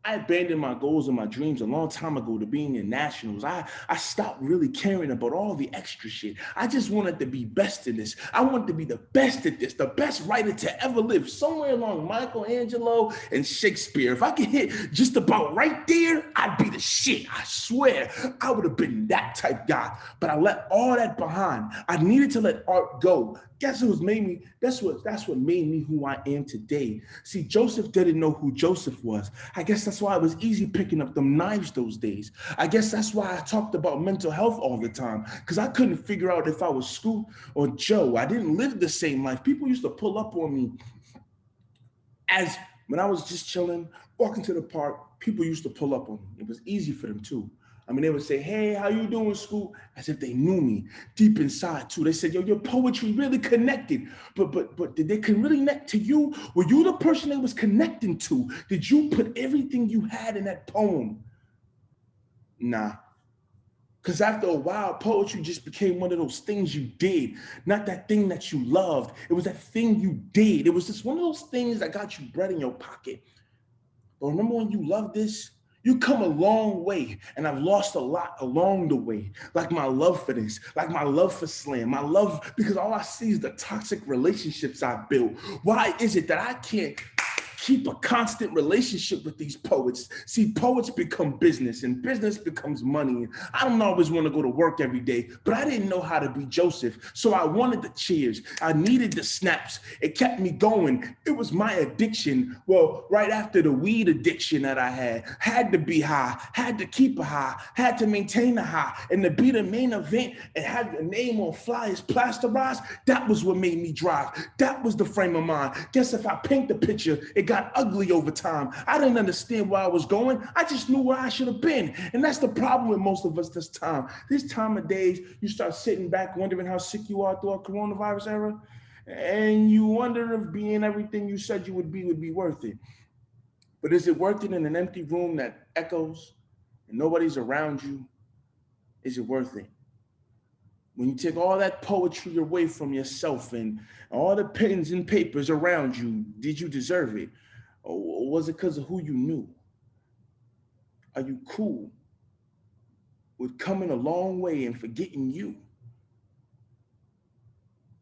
I abandoned my goals and my dreams a long time ago to being in nationals. I stopped really caring about all the extra shit. I just wanted to be best in this. I wanted to be the best at this, the best writer to ever live, somewhere along Michelangelo and Shakespeare. If I could hit just about right there, I'd be the shit. I swear, I would have been that type guy. But I let all that behind. I needed to let art go. Guess what made me? That's what made me who I am today. See, Joseph didn't know who Joseph was. I guess that's that's why it was easy picking up them knives those days. I guess that's why I talked about mental health all the time, because I couldn't figure out if I was Skoot or Joe. I didn't live the same life. People used to pull up on me as when I was just chilling, walking to the park, people used to pull up on me. It was easy for them too. I mean, they would say, hey, how you doing, Skoot? As if they knew me deep inside too. They said, yo, your poetry really connected. But did they really connect to you? Were you the person they was connecting to? Did you put everything you had in that poem? Nah. Because after a while, poetry just became one of those things you did, not that thing that you loved. It was that thing you did. It was just one of those things that got you bread in your pocket. But remember when you loved this? You come a long way, and I've lost a lot along the way. Like my love for this, like my love for slam, my love, because all I see is the toxic relationships I built. Why is it that I can't keep a constant relationship with these poets? See, poets become business, and business becomes money. I don't always want to go to work every day, but I didn't know how to be Joseph. So I wanted the cheers. I needed the snaps. It kept me going. It was my addiction. Well, right after the weed addiction that I had to be high, had to keep a high, had to maintain a high, and to be the main event and have your name on flyers plasterized, that was what made me drive. That was the frame of mind. Guess if I paint the picture, it got ugly over time. I didn't understand where I was going. I just knew where I should have been. And that's the problem with most of us this time. This time of days, you start sitting back wondering how sick you are through a coronavirus era. And you wonder if being everything you said you would be worth it. But is it worth it in an empty room that echoes and nobody's around you? Is it worth it? When you take all that poetry away from yourself and all the pens and papers around you, did you deserve it? Or was it because of who you knew? Are you cool with coming a long way and forgetting you?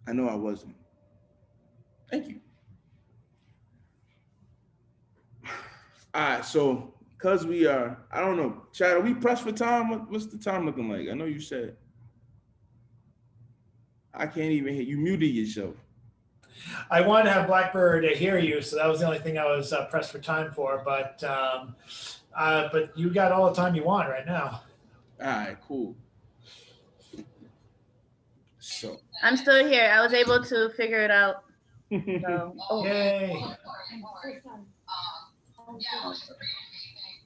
I know I wasn't. Thank you. All right, so because we are, I don't know, Chad, are we pressed for time? What's the time looking like? I know you said. I can't even hear you. Muted yourself. I wanted to have Blackbird hear you, so that was the only thing I was pressed for time for. But you got all the time you want right now. All right, cool. So I'm still here. I was able to figure it out. So, Yay!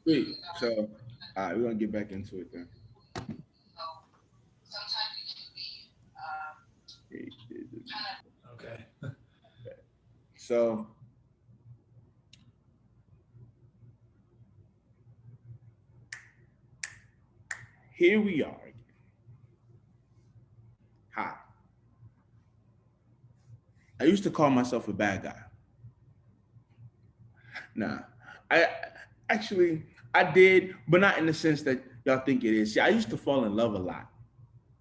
Sweet. So, all right, we're gonna get back into it then. Okay. So, here we are. Hi. I used to call myself a bad guy. Nah, I did, but not in the sense that y'all think it is. See, I used to fall in love a lot.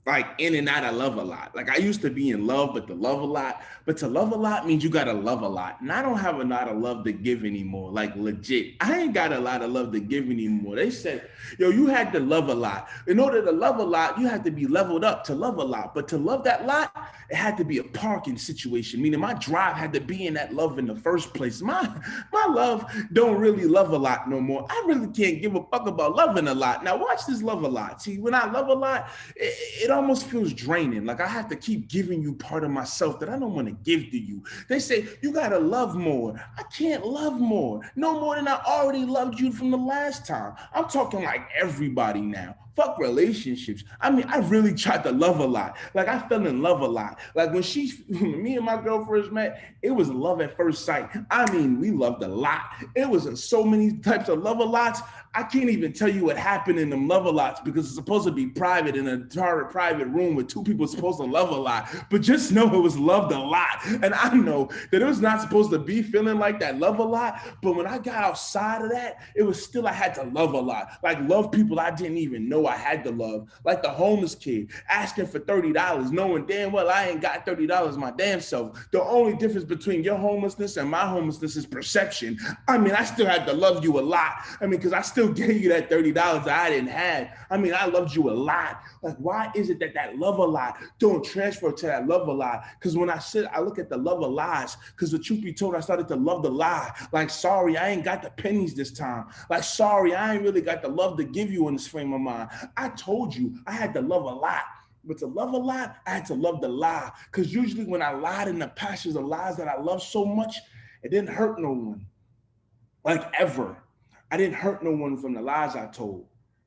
Like in and out of love a lot. Like I used to be in love, but to love a lot. But to love a lot means you gotta love a lot. And I don't have a lot of love to give anymore. Like legit. I ain't got a lot of love to give anymore. They said, yo, you had to love a lot. In order to love a lot, you had to be leveled up to love a lot. But to love that lot, it had to be a parking situation. Meaning my drive had to be in that love in the first place. My love don't really love a lot no more. I really can't give a fuck about loving a lot. Now watch this love a lot. See, when I love a lot, it almost feels draining. Like I have to keep giving you part of myself that I don't want to give to you. They say, you got to love more. I can't love more. No more than I already loved you from the last time. I'm talking like everybody now. Fuck relationships. I mean, I really tried to love a lot. Like I fell in love a lot. Like when me and my girl first met, it was love at first sight. I mean, we loved a lot. It was in so many types of love a lots. I can't even tell you what happened in them love a lots because it's supposed to be private in a private room where two people are supposed to love a lot. But just know it was loved a lot. And I know that it was not supposed to be feeling like that love a lot. But when I got outside of that, it was still, I had to love a lot. Like love people I didn't even know I had to love. Like the homeless kid asking for $30, knowing damn well I ain't got $30 my damn self. The only difference between your homelessness and my homelessness is perception. I mean, I still had to love you a lot. I mean, because I still still gave you that $30 that I didn't have. I mean, I loved you a lot. Like, why is it that that love a lot don't transfer to that love a lot? Because when I look at the love of lies, because the truth be told, I started to love the lie. Like, sorry, I ain't got the pennies this time. Like, sorry, I ain't really got the love to give you in this frame of mind. I told you I had to love a lot. But to love a lot, I had to love the lie. Because usually when I lied in the passions of lies that I love so much, it didn't hurt no one. Like, ever. I didn't hurt no one from the lies I told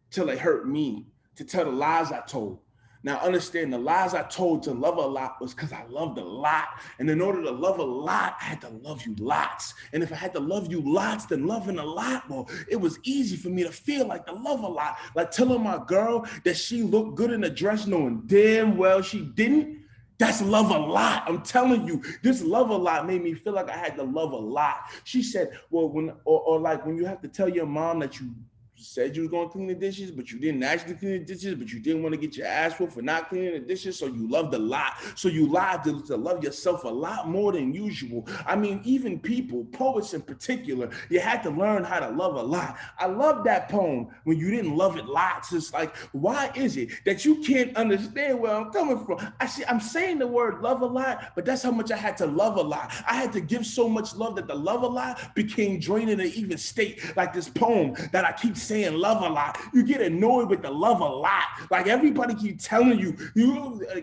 till it hurt me to tell the lies I told. Now, understand, the lies I told to love a lot was because I loved a lot. And in order to love a lot, I had to love you lots. And if I had to love you lots, then loving a lot, well, it was easy for me to feel like to love a lot. Like telling my girl that she looked good in a dress knowing damn well she didn't. That's love a lot. I'm telling you, this love a lot made me feel like I had to love a lot. She said, well, like when you have to tell your mom that you said you was going to clean the dishes, but you didn't actually clean the dishes, but you didn't want to get your ass whooped for not cleaning the dishes, so you loved a lot. So you lied to love yourself a lot more than usual. I mean, even people, poets in particular, you had to learn how to love a lot. I love that poem when you didn't love it lots. It's like, why is it that you can't understand where I'm coming from? I'm saying the word love a lot, but that's how much I had to love a lot. I had to give so much love that the love a lot became draining an even state. Like this poem that I keep saying love a lot. You get annoyed with the love a lot. Like everybody keep telling you,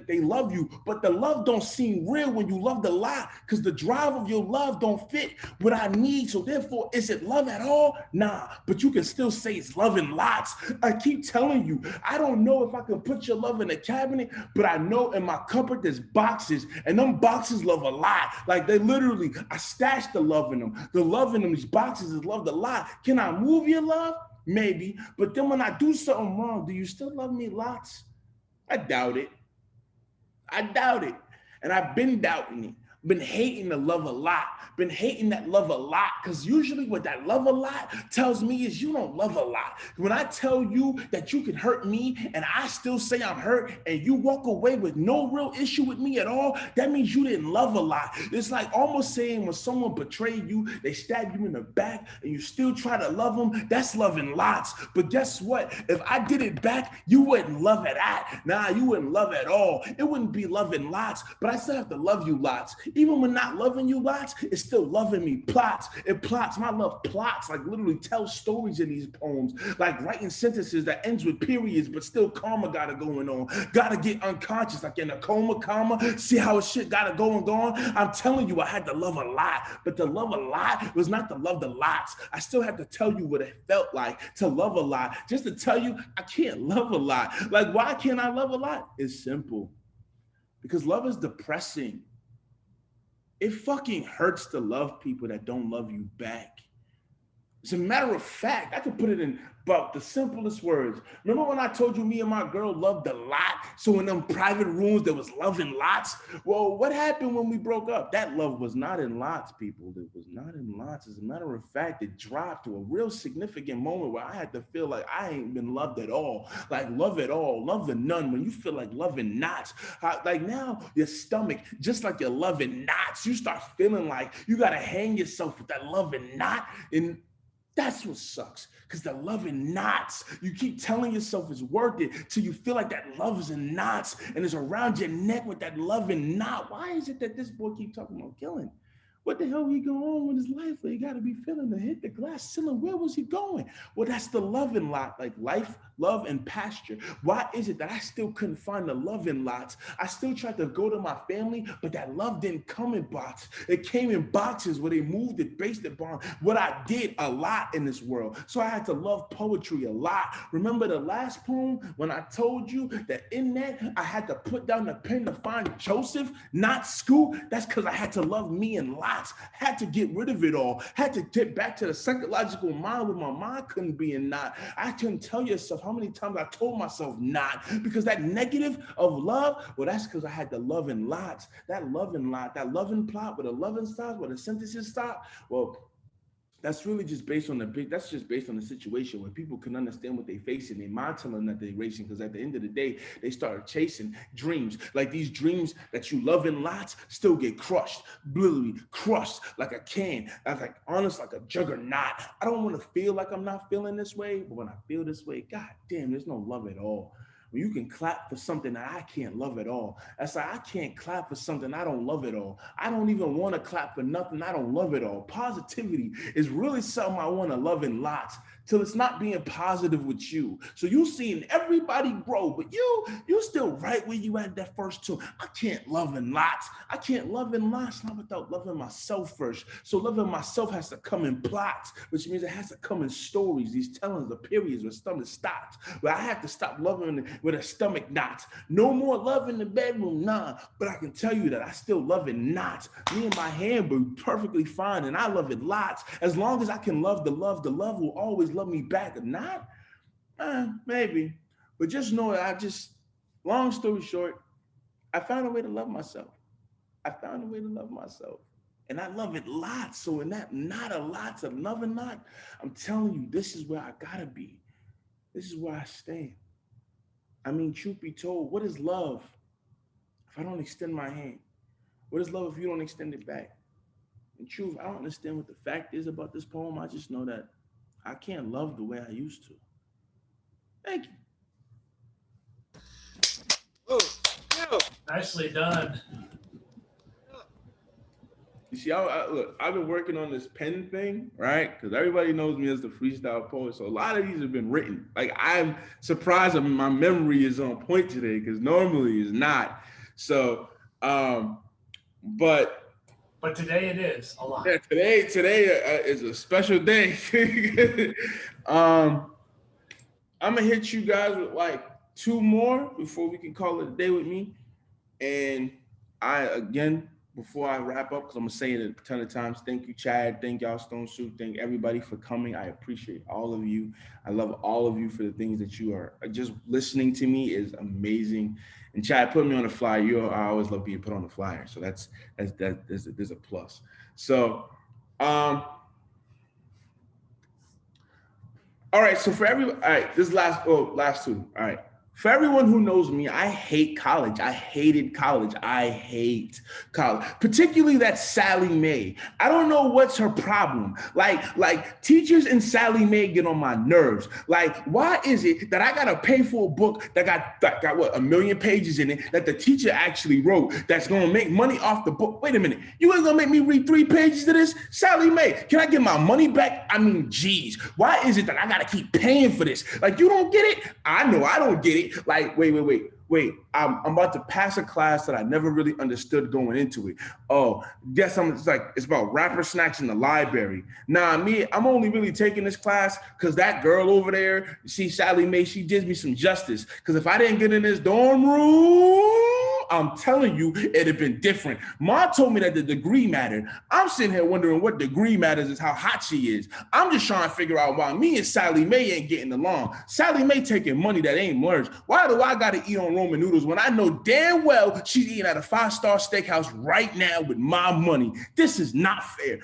they love you, but the love don't seem real when you love the lot because the drive of your love don't fit what I need. So therefore, is it love at all? Nah, but you can still say it's love in lots. I keep telling you, I don't know if I can put your love in a cabinet, but I know in my cupboard there's boxes, and them boxes love a lot. Like they literally, I stashed the love in them. The love in them, these boxes is loved a lot. Can I move your love? Maybe, but then when I do something wrong, do you still love me lots? I doubt it. I doubt it. And I've been doubting it. Been hating the love a lot. Been hating that love a lot. Because usually what that love a lot tells me is you don't love a lot. When I tell you that you can hurt me and I still say I'm hurt and you walk away with no real issue with me at all, that means you didn't love a lot. It's like almost saying when someone betrayed you, they stab you in the back and you still try to love them, that's loving lots. But guess what? If I did it back, you wouldn't love it at. Nah, you wouldn't love at all. It wouldn't be loving lots, but I still have to love you lots. Even when not loving you lots, it's still loving me plots. It plots. My love plots, like literally tells stories in these poems, like writing sentences that ends with periods, but still karma got it going on. Gotta get unconscious, like in a coma, comma. See how shit got it going on? I'm telling you, I had to love a lot, but to love a lot was not to love the lots. I still had to tell you what it felt like to love a lot. Just to tell you, I can't love a lot. Like, why can't I love a lot? It's simple. Because love is depressing. It fucking hurts to love people that don't love you back. As a matter of fact, I could put it in about the simplest words. Remember when I told you me and my girl loved a lot? So in them private rooms, there was love in lots? Well, what happened when we broke up? That love was not in lots, people. It was not in lots. As a matter of fact, it dropped to a real significant moment where I had to feel like I ain't been loved at all. Like love at all, love to none. When you feel like loving knots, like now your stomach, just like you're loving knots, you start feeling like you got to hang yourself with that loving knot. And that's what sucks, because the love in knots, you keep telling yourself it's worth it till you feel like that love is in knots and it's around your neck with that love in knot. Why is it that this boy keep talking about killing? What the hell he going on with his life? He got to be feeling to hit the glass ceiling. Where was he going? Well, that's the love in lot, like life, love, and pasture. Why is it that I still couldn't find the love in lots? I still tried to go to my family, but that love didn't come in boxes. It came in boxes where they moved it based upon what I did a lot in this world. So I had to love poetry a lot. Remember the last poem when I told you that in that I had to put down the pen to find Joseph, not Skoot? That's because I had to love me in lots. Had to get rid of it all. Had to get back to the psychological mind where my mind couldn't be in not. I couldn't tell yourself how many times I told myself not, because that negative of love, well, that's because I had the love in lots. That love in lot, that love in plot, where the love in stops, where the sentences stop. Well, that's really just based on that's just based on the situation where people can understand what they facing. They mind telling that they're racing because at the end of the day, they started chasing dreams. Like these dreams that you love in lots still get crushed, literally crushed like a can. That's like honest, like a juggernaut. I don't want to feel like I'm not feeling this way, but when I feel this way, god damn, there's no love at all. When you can clap for something that I can't love at all. That's like I can't clap for something I don't love at all. I don't even want to clap for nothing I don't love at all. Positivity is really something I want to love in lots till it's not being positive with you. So you seeing everybody grow, but you still right where you at that first two. I can't love in lots. I can't love in lots not without loving myself first. So loving myself has to come in plots, which means it has to come in stories, these tellings, the periods where stomach stops. But I have to stop loving with a stomach knot. No more love in the bedroom, nah. But I can tell you that I still love it not. Me and my hand were perfectly fine, and I love it lots. As long as I can love the love will always love me back. Or not, maybe. But just know that long story short, I found a way to love myself. I found a way to love myself. And I love it lots. So in that not a lots of loving not, I'm telling you, this is where I gotta be. This is where I stand. I mean, truth be told, what is love if I don't extend my hand? What is love if you don't extend it back? In truth, I don't understand what the fact is about this poem. I just know that I can't love the way I used to. Thank you. Oh, no. Nicely done. You see, look, I've been working on this pen thing, right? Because everybody knows me as the freestyle poet. So a lot of these have been written. Like, I'm surprised my memory is on point today because normally it's not. So, but today it is a lot. Yeah, today is a special day. I'm gonna hit you guys with like 2 more before we can call it a day with me. And before I wrap up, because I'm gonna say it a ton of times, thank you, Chad. Thank y'all, Stone Soup. Thank everybody for coming. I appreciate all of you. I love all of you for the things that you are just listening to me is amazing. And Chad put me on the flyer. I always love being put on the flyer. So there's a plus. So, all right. So this last 2. All right. For everyone who knows me, I hate college. I hated college. I hate college, particularly that Sally Mae. I don't know what's her problem. Like teachers and Sally Mae get on my nerves. Like, why is it that I gotta pay for a book that got what, 1 million pages in it that the teacher actually wrote that's gonna make money off the book? Wait a minute, you ain't gonna make me read 3 pages of this? Sally Mae, can I get my money back? I mean, geez, why is it that I gotta keep paying for this? Like, you don't get it? I know I don't get it. Like, wait. I'm about to pass a class that I never really understood going into it. Oh, guess it's about rapper snacks in the library. Nah, I'm only really taking this class because that girl over there, Sally Mae, she gives me some justice. Because if I didn't get in this dorm room, I'm telling you, it'd have been different. Ma told me that the degree mattered. I'm sitting here wondering what degree matters is how hot she is. I'm just trying to figure out why me and Sally Mae ain't getting along. Sally Mae taking money that ain't hers. Why do I gotta eat on Roman noodles when I know damn well she's eating at a 5-star steakhouse right now with my money? This is not fair.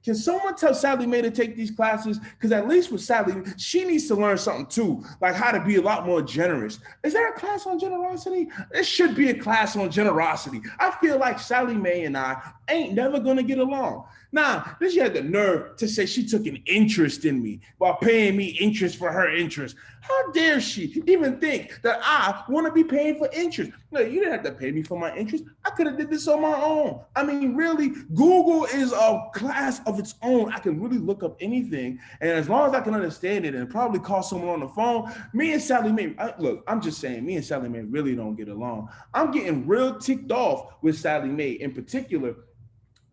Can someone tell Sally Mae to take these classes? Because at least with Sally, she needs to learn something too, like how to be a lot more generous. Is there a class on generosity? There should be a class on generosity. I feel like Sally Mae and I ain't never gonna get along. Nah, then she had the nerve to say she took an interest in me while paying me interest for her interest. How dare she even think that I want to be paying for interest? No, you didn't have to pay me for my interest. I could have did this on my own. I mean, really, Google is a class of its own. I can really look up anything, and as long as I can understand it and probably call someone on the phone, me and Sally Mae, look, I'm just saying, me and Sally Mae really don't get along. I'm getting real ticked off with Sally Mae in particular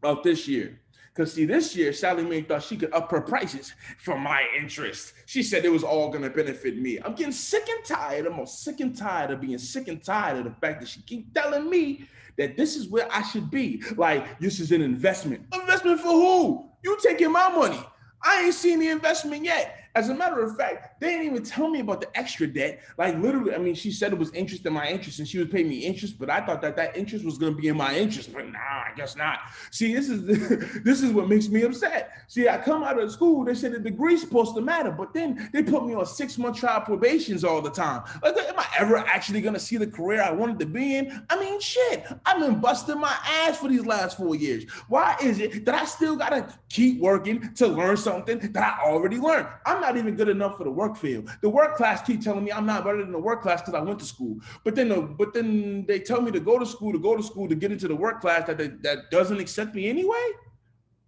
of this year. Because see, this year, Sally Mae thought she could up her prices for my interest. She said it was all going to benefit me. I'm getting sick and tired. I'm sick and tired of being sick and tired of the fact that she keeps telling me that this is where I should be. Like, this is an investment. Investment for who? You taking my money. I ain't seen the investment yet. As a matter of fact, they didn't even tell me about the extra debt. Like literally, I mean, she said it was interest in my interest and she was paying me interest, but I thought that interest was going to be in my interest, but nah, I guess not. See, this is what makes me upset. See, I come out of school, they said the degree's supposed to matter, but then they put me on 6-month trial probations all the time. Like, am I ever actually going to see the career I wanted to be in? I mean, shit, I've been busting my ass for these last 4 years. Why is it that I still got to keep working to learn something that I already learned? I'm not even good enough for the work field. The work class keep telling me I'm not better than the work class because I went to school. But then they tell me to go to school to get into the work class that doesn't accept me anyway.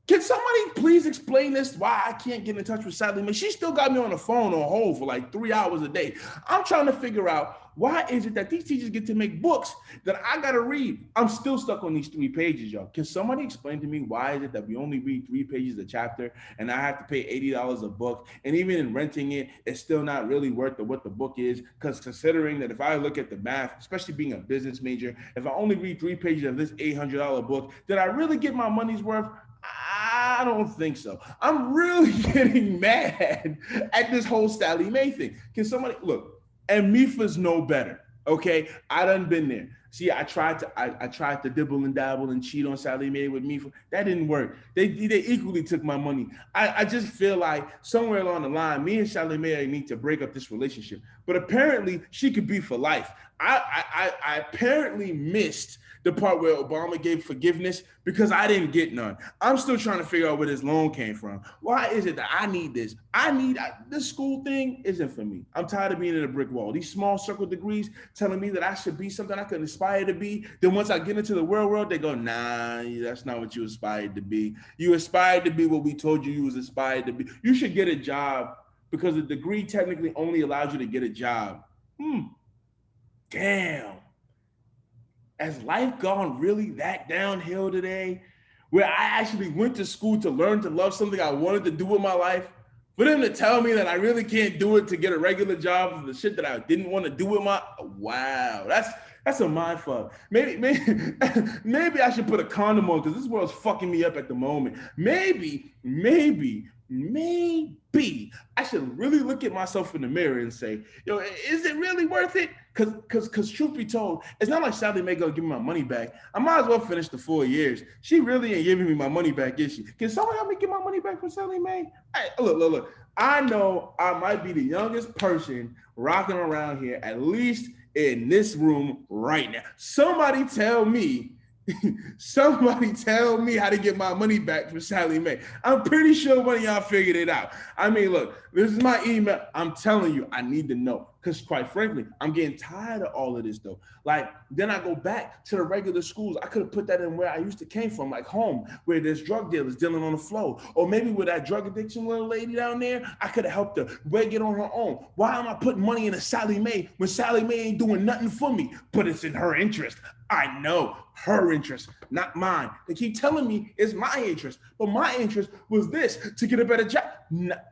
Can somebody please explain this? Why I can't get in touch with Sally Mae? She still got me on the phone on hold for like 3 hours a day. I'm trying to figure out why is it that these teachers get to make books that I gotta read? I'm still stuck on these 3 pages, y'all. Can somebody explain to me why is it that we only read 3 pages a chapter and I have to pay $80 a book? And even in renting it, it's still not really worth what the book is. Because considering that if I look at the math, especially being a business major, if I only read 3 pages of this $800 book, did I really get my money's worth? I don't think so. I'm really getting mad at this whole Sally Mae thing. Can somebody look? And Mifa's no better. Okay, I done been there. See, I tried to dibble and dabble and cheat on Sally Mae with Mifa. That didn't work. They equally took my money. I just feel like somewhere along the line, me and Sally Mae need to break up this relationship. But apparently, she could be for life. I apparently missed the part where Obama gave forgiveness because I didn't get none. I'm still trying to figure out where this loan came from. Why is it that I need this? This school thing isn't for me. I'm tired of being in a brick wall. These small circle degrees telling me that I should be something I could aspire to be. Then once I get into the real world, they go, nah, that's not what you aspired to be. You aspired to be what we told you was aspired to be. You should get a job because the degree technically only allows you to get a job. Damn. Has life gone really that downhill today where I actually went to school to learn to love something I wanted to do with my life? For them to tell me that I really can't do it to get a regular job for the shit that I didn't want to do with my, wow, that's a mind fuck. Maybe I should put a condom on because this world's fucking me up at the moment. Maybe I should really look at myself in the mirror and say, yo, is it really worth it? Because truth be told, it's not like Sally Mae gonna give me my money back. I might as well finish the 4 years. She really ain't giving me my money back, is she? Can someone help me get my money back from Sally Mae? Hey, look. I know I might be the youngest person rocking around here, at least in this room right now. Somebody tell me how to get my money back from Sally Mae. I'm pretty sure one of y'all figured it out. I mean, look, this is my email. I'm telling you, I need to know. Because quite frankly, I'm getting tired of all of this though. Like, then I go back to the regular schools. I could have put that in where I used to came from, like home, where there's drug dealers dealing on the floor. Or maybe with that drug addiction little lady down there, I could have helped her get on her own. Why am I putting money in a Sally Mae when Sally Mae ain't doing nothing for me? But it's in her interest. I know her interest, not mine. They keep telling me it's my interest, but my interest was this, to get a better job.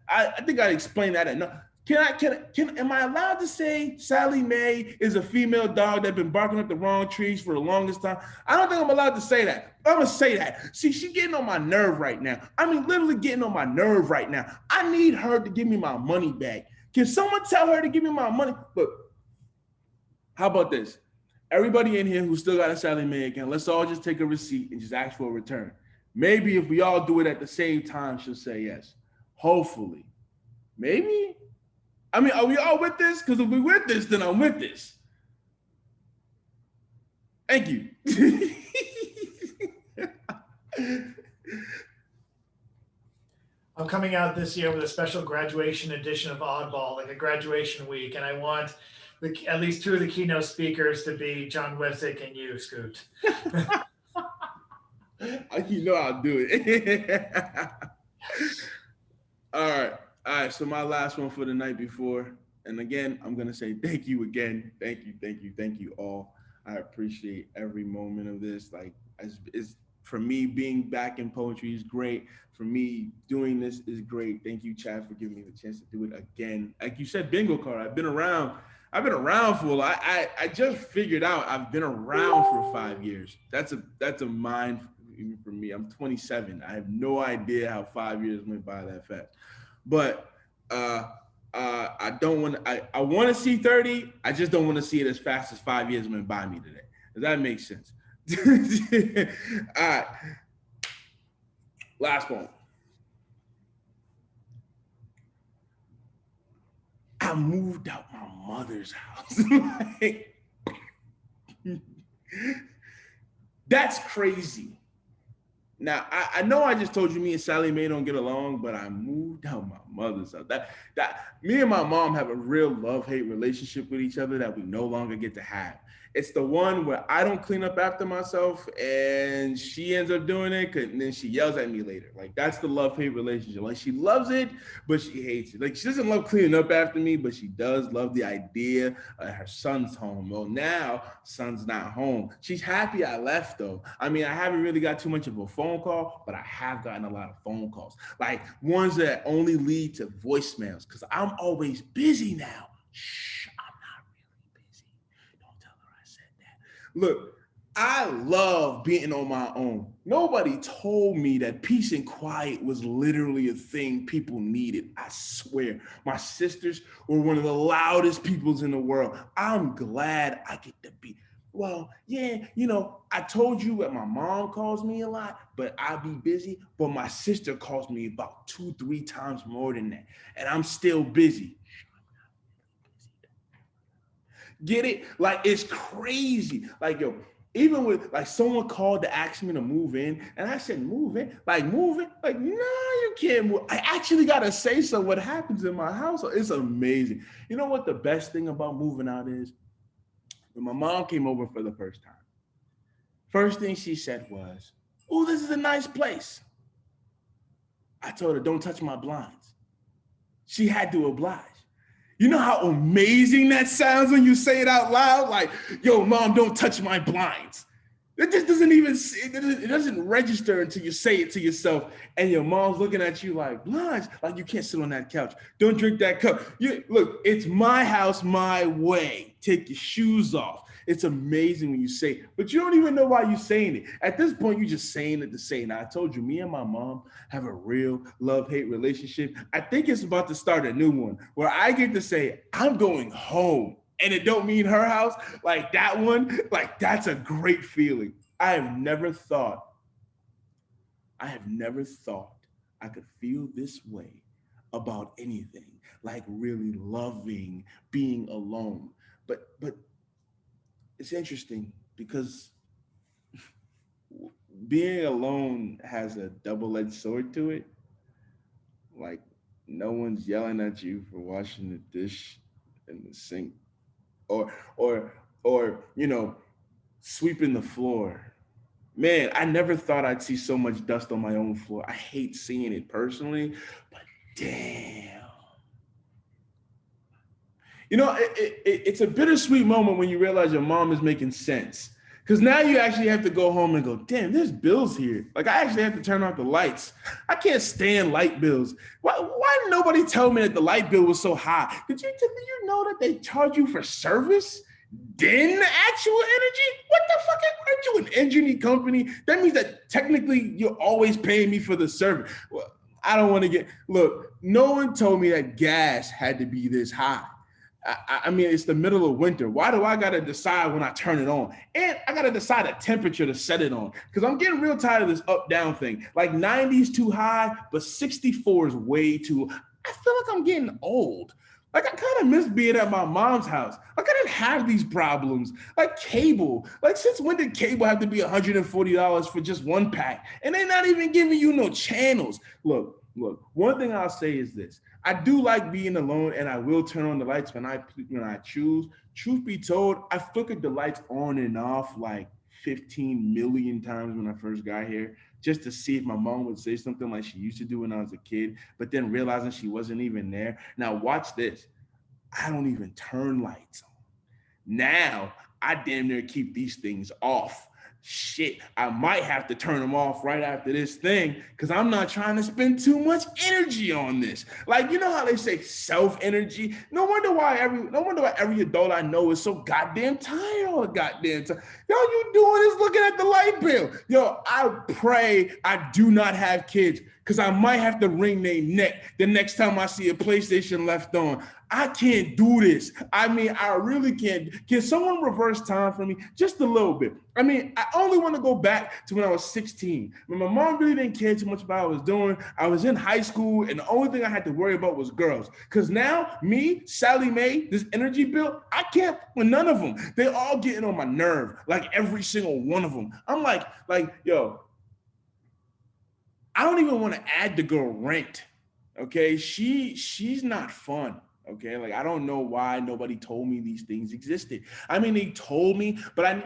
I think I explained that enough. Am I allowed to say Sally Mae is a female dog that's been barking up the wrong trees for the longest time? I don't think I'm allowed to say that. I'm gonna say that. See, she's getting on my nerve right now. I mean, literally getting on my nerve right now. I need her to give me my money back. Can someone tell her to give me my money? Look, how about this? Everybody in here who still got a Sally Mae account, let's all just take a receipt and just ask for a return. Maybe if we all do it at the same time, she'll say yes. Hopefully. Maybe? I mean, are we all with this? Because if we're with this, then I'm with this. Thank you. I'm coming out this year with a special graduation edition of Oddball, like a graduation week, and I want at least 2 of the keynote speakers to be John Wisick and you, Skoot. You know I'll do it. All right. So my last one for the night before, and again, I'm gonna say thank you again. Thank you all. I appreciate every moment of this. Like, it's for me, being back in poetry is great. For me, doing this is great. Thank you, Chad, for giving me the chance to do it again. Like you said, bingo card. I've been around for a lot. I just figured out I've been around for 5 years. That's a mind even for me. I'm 27. I have no idea how 5 years went by that fast. But I don't want to. I want to see 30. I just don't want to see it as fast as 5 years went by me today. Does that make sense? All right. Last one. I moved out my mother's house. Like, that's crazy. Now, I know I just told you me and Sally Mae don't get along, but I moved out my mother's house. That me and my mom have a real love-hate relationship with each other that we no longer get to have. It's the one where I don't clean up after myself and she ends up doing it, and then she yells at me later. Like, that's the love-hate relationship. Like, she loves it, but she hates it. Like, she doesn't love cleaning up after me, but she does love the idea of her son's home. Well, now son's not home. She's happy I left, though. I mean, I haven't really got too much of a phone call, but I have gotten a lot of phone calls. Like, ones that only lead to voicemails, because I'm always busy now. Shh, I'm not really busy. Don't tell her I said that. Look, I love being on my own. Nobody told me that peace and quiet was literally a thing people needed. I swear, my sisters were one of the loudest peoples in the world. I'm glad I get to be. Well, yeah, you know, I told you that my mom calls me a lot, but I be busy. But my sister calls me about 2-3 times more than that, and I'm still busy. Get it? Like, it's crazy. Like, yo, even with, like, someone called to ask me to move in, and I said, move in? Like, moving? Like, no, you can't move. I actually got to say so what happens in my house. It's amazing. You know what the best thing about moving out is? When my mom came over for the first time, first thing she said was, oh, this is a nice place. I told her, don't touch my blinds. She had to oblige. You know how amazing that sounds when you say it out loud? Like, yo, mom, don't touch my blinds. It just doesn't even, it doesn't register until you say it to yourself, and your mom's looking at you like, blinds, like you can't sit on that couch. Don't drink that cup. Look, it's my house, my way. Take your shoes off. It's amazing when you say it, but you don't even know why you're saying it. At this point, you're just saying it to say it. Now, I told you, me and my mom have a real love-hate relationship. I think it's about to start a new one where I get to say, I'm going home. And it don't mean her house, like that one, like that's a great feeling. I have never thought I could feel this way about anything, like really loving being alone. But it's interesting because being alone has a double-edged sword to it. Like, no one's yelling at you for washing the dish in the sink. Or you know, sweeping the floor. Man, I never thought I'd see so much dust on my own floor. I hate seeing it personally, but damn. You know, it's a bittersweet moment when you realize your mom is making sense. Because now you actually have to go home and go, damn, there's bills here. Like, I actually have to turn off the lights. I can't stand light bills. Why did nobody tell me that the light bill was so high? Did you know that they charge you for service? Then actual energy? What the fuck? Aren't you an energy company? That means that technically you're always paying me for the service. Well, I don't want to look, no one told me that gas had to be this high. I mean, it's the middle of winter. Why do I got to decide when I turn it on? And I got to decide a temperature to set it on. Because I'm getting real tired of this up-down thing. Like 90's too high, but 64 is way too. I feel like I'm getting old. Like, I kind of miss being at my mom's house. Like, I didn't have these problems. Like cable. Like, since when did cable have to be $140 for just one pack? And they're not even giving you no channels. Look, one thing I'll say is this. I do like being alone, and I will turn on the lights when I choose. Truth be told, I flickered the lights on and off like 15 million times when I first got here, just to see if my mom would say something like she used to do when I was a kid, but then realizing she wasn't even there. Now watch this. I don't even turn lights on. Now I damn near keep these things off shit, I might have to turn them off right after this thing because I'm not trying to spend too much energy on this. Like, you know how they say self-energy? No wonder why every adult I know is so goddamn tired all the goddamn time. Yo, you doing is looking at the light bill. Yo, I pray I do not have kids because I might have to wring their neck the next time I see a PlayStation left on. I can't do this. I mean, I really can't. Can someone reverse time for me just a little bit? I mean, I only want to go back to when I was 16. When my mom really didn't care too much about what I was doing. I was in high school, and the only thing I had to worry about was girls. Because now, me, Sally Mae, this energy bill, I can't with none of them. They all getting on my nerve, like every single one of them. I'm like, yo, I don't even want to add the girl rent. Okay, she's not fun. Okay, like I don't know why nobody told me these things existed. I mean, they told me, but I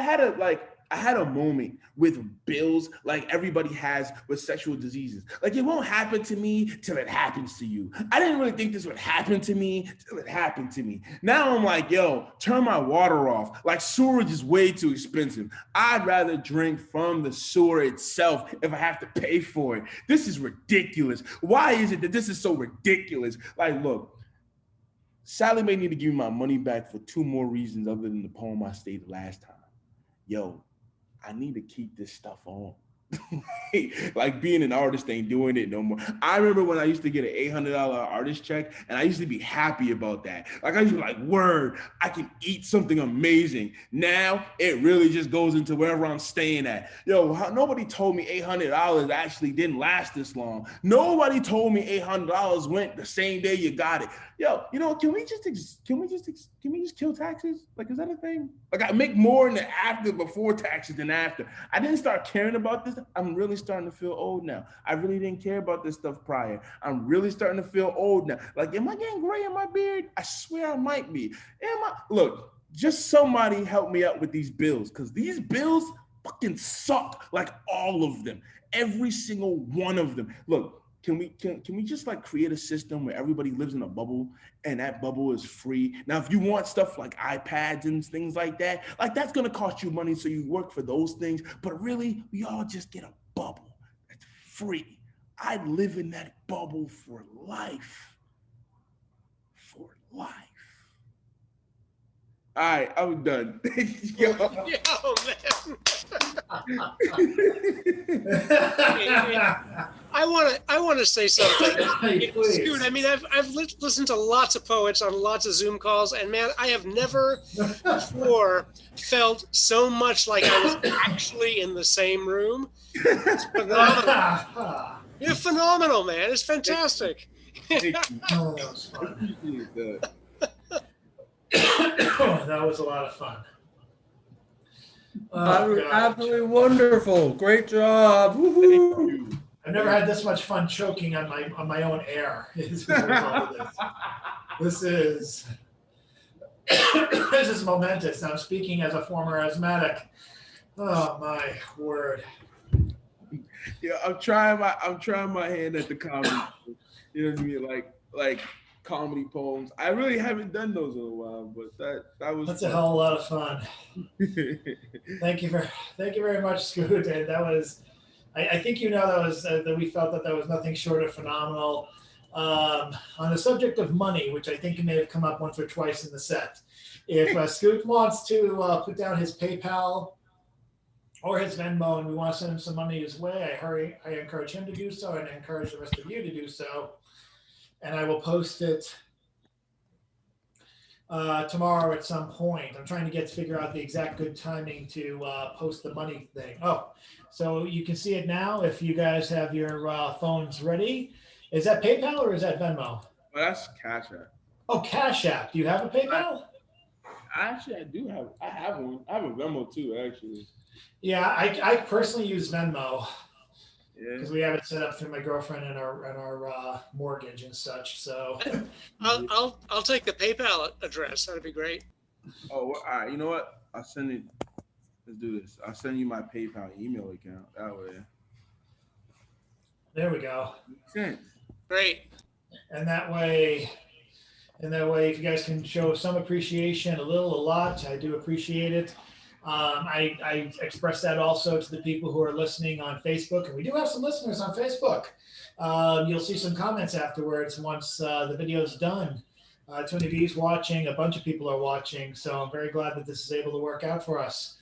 had a moment with bills like everybody has with sexual diseases. Like it won't happen to me till it happens to you. I didn't really think this would happen to me till it happened to me. Now I'm like, yo, turn my water off. Like sewerage is way too expensive. I'd rather drink from the sewer itself if I have to pay for it. This is ridiculous. Why is it that this is so ridiculous? Like, look, Sally may need to give me my money back for 2 more reasons other than the poem I stated last time. Yo, I need to keep this stuff on. Like being an artist ain't doing it no more. I remember when I used to get an $800 artist check and I used to be happy about that. Like I used to be like, word, I can eat something amazing. Now it really just goes into wherever I'm staying at. Yo, nobody told me $800 actually didn't last this long. Nobody told me $800 went the same day you got it. Yo, can we just kill taxes? Like, is that a thing? Like I make more in the after before taxes than after. I didn't start caring about this. I'm really starting to feel old now. I really didn't care about this stuff prior. I'm really starting to feel old now. Like, am I getting gray in my beard? I swear I might be. Look, just somebody help me out with these bills, because these bills fucking suck. Like all of them. Every single one of them. Look, can we just like create a system where everybody lives in a bubble and that bubble is free? Now, if you want stuff like iPads and things like that, like that's gonna cost you money, so you work for those things. But really, we all just get a bubble that's free. I'd live in that bubble for life. For life. All right, I'm done. Yo, man. I want to say something. Skoot, I mean, I've listened to lots of poets on lots of Zoom calls, and man, I have never before felt so much like I was actually in the same room. It's phenomenal. You're phenomenal, man. It's fantastic. Oh, that was fun. That was a lot of fun. Absolutely wonderful. Great job. Woo-hoo. I've never had this much fun choking on my own air. This is momentous. I'm speaking as a former asthmatic. Oh my word. Yeah, I'm trying my hand at the comedy. You know what I mean? Like comedy poems. I really haven't done those in a while, but that's a hell of a lot of fun. Thank you very much, Skoot. And that was, I think that we felt that was nothing short of phenomenal. On the subject of money, which I think may have come up once or twice in the set, if Skoot wants to put down his PayPal or his Venmo, and we want to send him some money his way, I encourage him to do so, and I encourage the rest of you to do so. And I will post it tomorrow at some point. I'm trying to figure out the exact good timing to post the money thing. Oh, so you can see it now if you guys have your phones ready. Is that PayPal or is that Venmo? Well, that's Cash App. Oh, Cash App. Do you have a PayPal? Actually, I have one. I have a Venmo too, actually. Yeah, I personally use Venmo. Because Yeah. we have it set up through my girlfriend and our mortgage and such. So I'll take the PayPal address. That'd be great. Oh, well, all right. You know what? I'll send it. Let's do this. I'll send you my PayPal email account. That way. there we go. Makes sense. Great. And that way, if you guys can show some appreciation, a little, a lot, I do appreciate it. I express that also to the people who are listening on Facebook, and we do have some listeners on Facebook. You'll see some comments afterwards once the video is done. Tony B's watching, a bunch of people are watching, so I'm very glad that this is able to work out for us.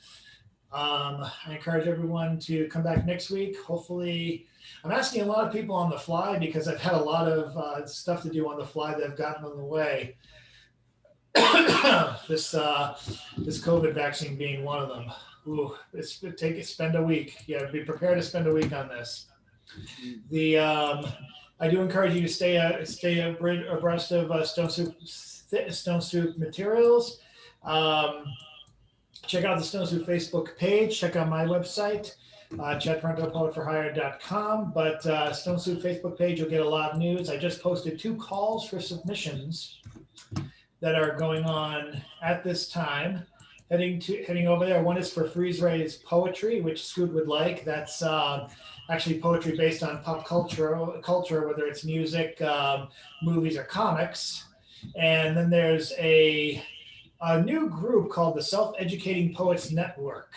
I encourage everyone to come back next week. Hopefully, I'm asking a lot of people on the fly because I've had a lot of stuff to do on the fly that have gotten in the way. this COVID vaccine being one of them. Ooh, spend a week. Yeah, be prepared to spend a week on this. I do encourage you to stay abreast of Stone Soup materials. Check out the Stone Soup Facebook page. Check out my website, chadparentopoetforhire.com. But Stone Soup Facebook page, you'll get a lot of news. I just posted 2 calls for submissions that are going on at this time. Heading over there. One is for freeze raised poetry, which Skoot would like. That's actually poetry based on pop culture, whether it's music, movies, or comics. And then there's a new group called the Self-Educating Poets Network.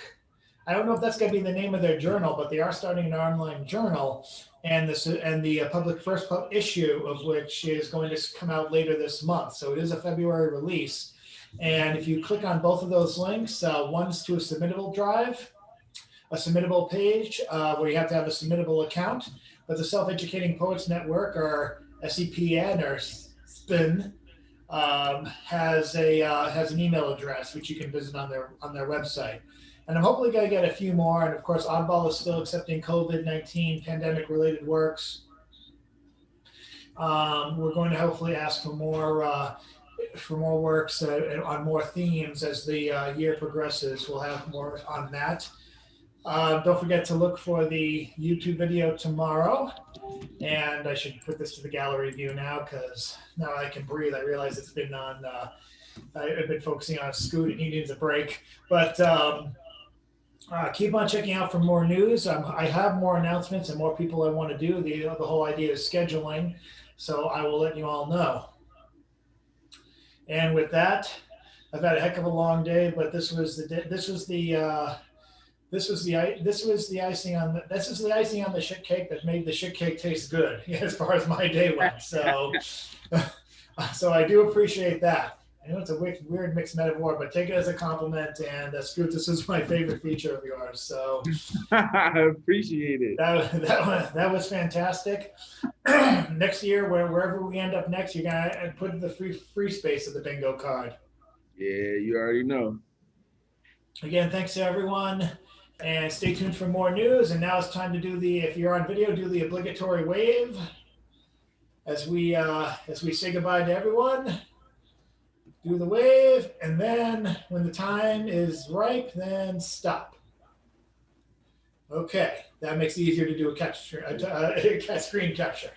I don't know if that's going to be the name of their journal, but they are starting an online journal, and the first issue of which is going to come out later this month. So it is a February release. And if you click on both of those links, one's to a submittable drive, a submittable page where you have to have a submittable account. But the Self-Educating Poets Network, or SEPN or SPIN, has an email address which you can visit on their website. And I'm hopefully going to get a few more. And of course, Oddball is still accepting COVID-19 pandemic-related works. We're going to hopefully ask for more works on more themes as the year progresses. We'll have more on that. Don't forget to look for the YouTube video tomorrow. And I should put this to the gallery view now because now I can breathe. I realize it's been on, I've been focusing on Skoot and he needs a break. But keep on checking out for more news. I have more announcements and more people I want to do. The whole idea is scheduling. So I will let you all know. And with that, I've had a heck of a long day, but this was the icing on the shit cake that made the shit cake taste good as far as my day went. So, so I do appreciate that. I know it's a weird mixed metaphor, but take it as a compliment. And Skoot, this is my favorite feature of yours. So I appreciate it. That was fantastic. Next year, wherever we end up next, you're gonna put the free space of the bingo card. Yeah, you already know. Again, thanks to everyone, and stay tuned for more news. And now it's time to do if you're on video, do the obligatory wave as we say goodbye to everyone. Do the wave, and then when the time is ripe, then stop. Okay, that makes it easier to do a screen capture.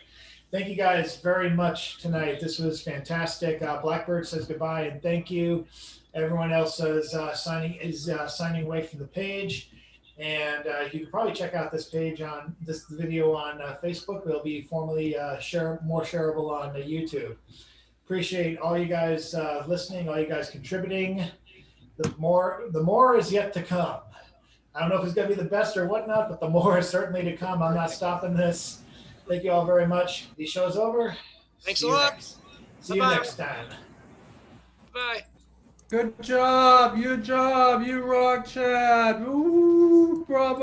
Thank you guys very much tonight. This was fantastic. Blackbird says goodbye and thank you. Everyone else is signing away from the page. And you can probably check out this page on this video on Facebook. It'll be formally more shareable on YouTube. Appreciate all you guys listening, all you guys contributing. The more is yet to come. I don't know if it's going to be the best or whatnot, but the more is certainly to come. I'm not stopping this. Thank you all very much. The show's over. Thanks a lot. See you next time. Bye. Good job. You rock, Chad. Ooh, bravo.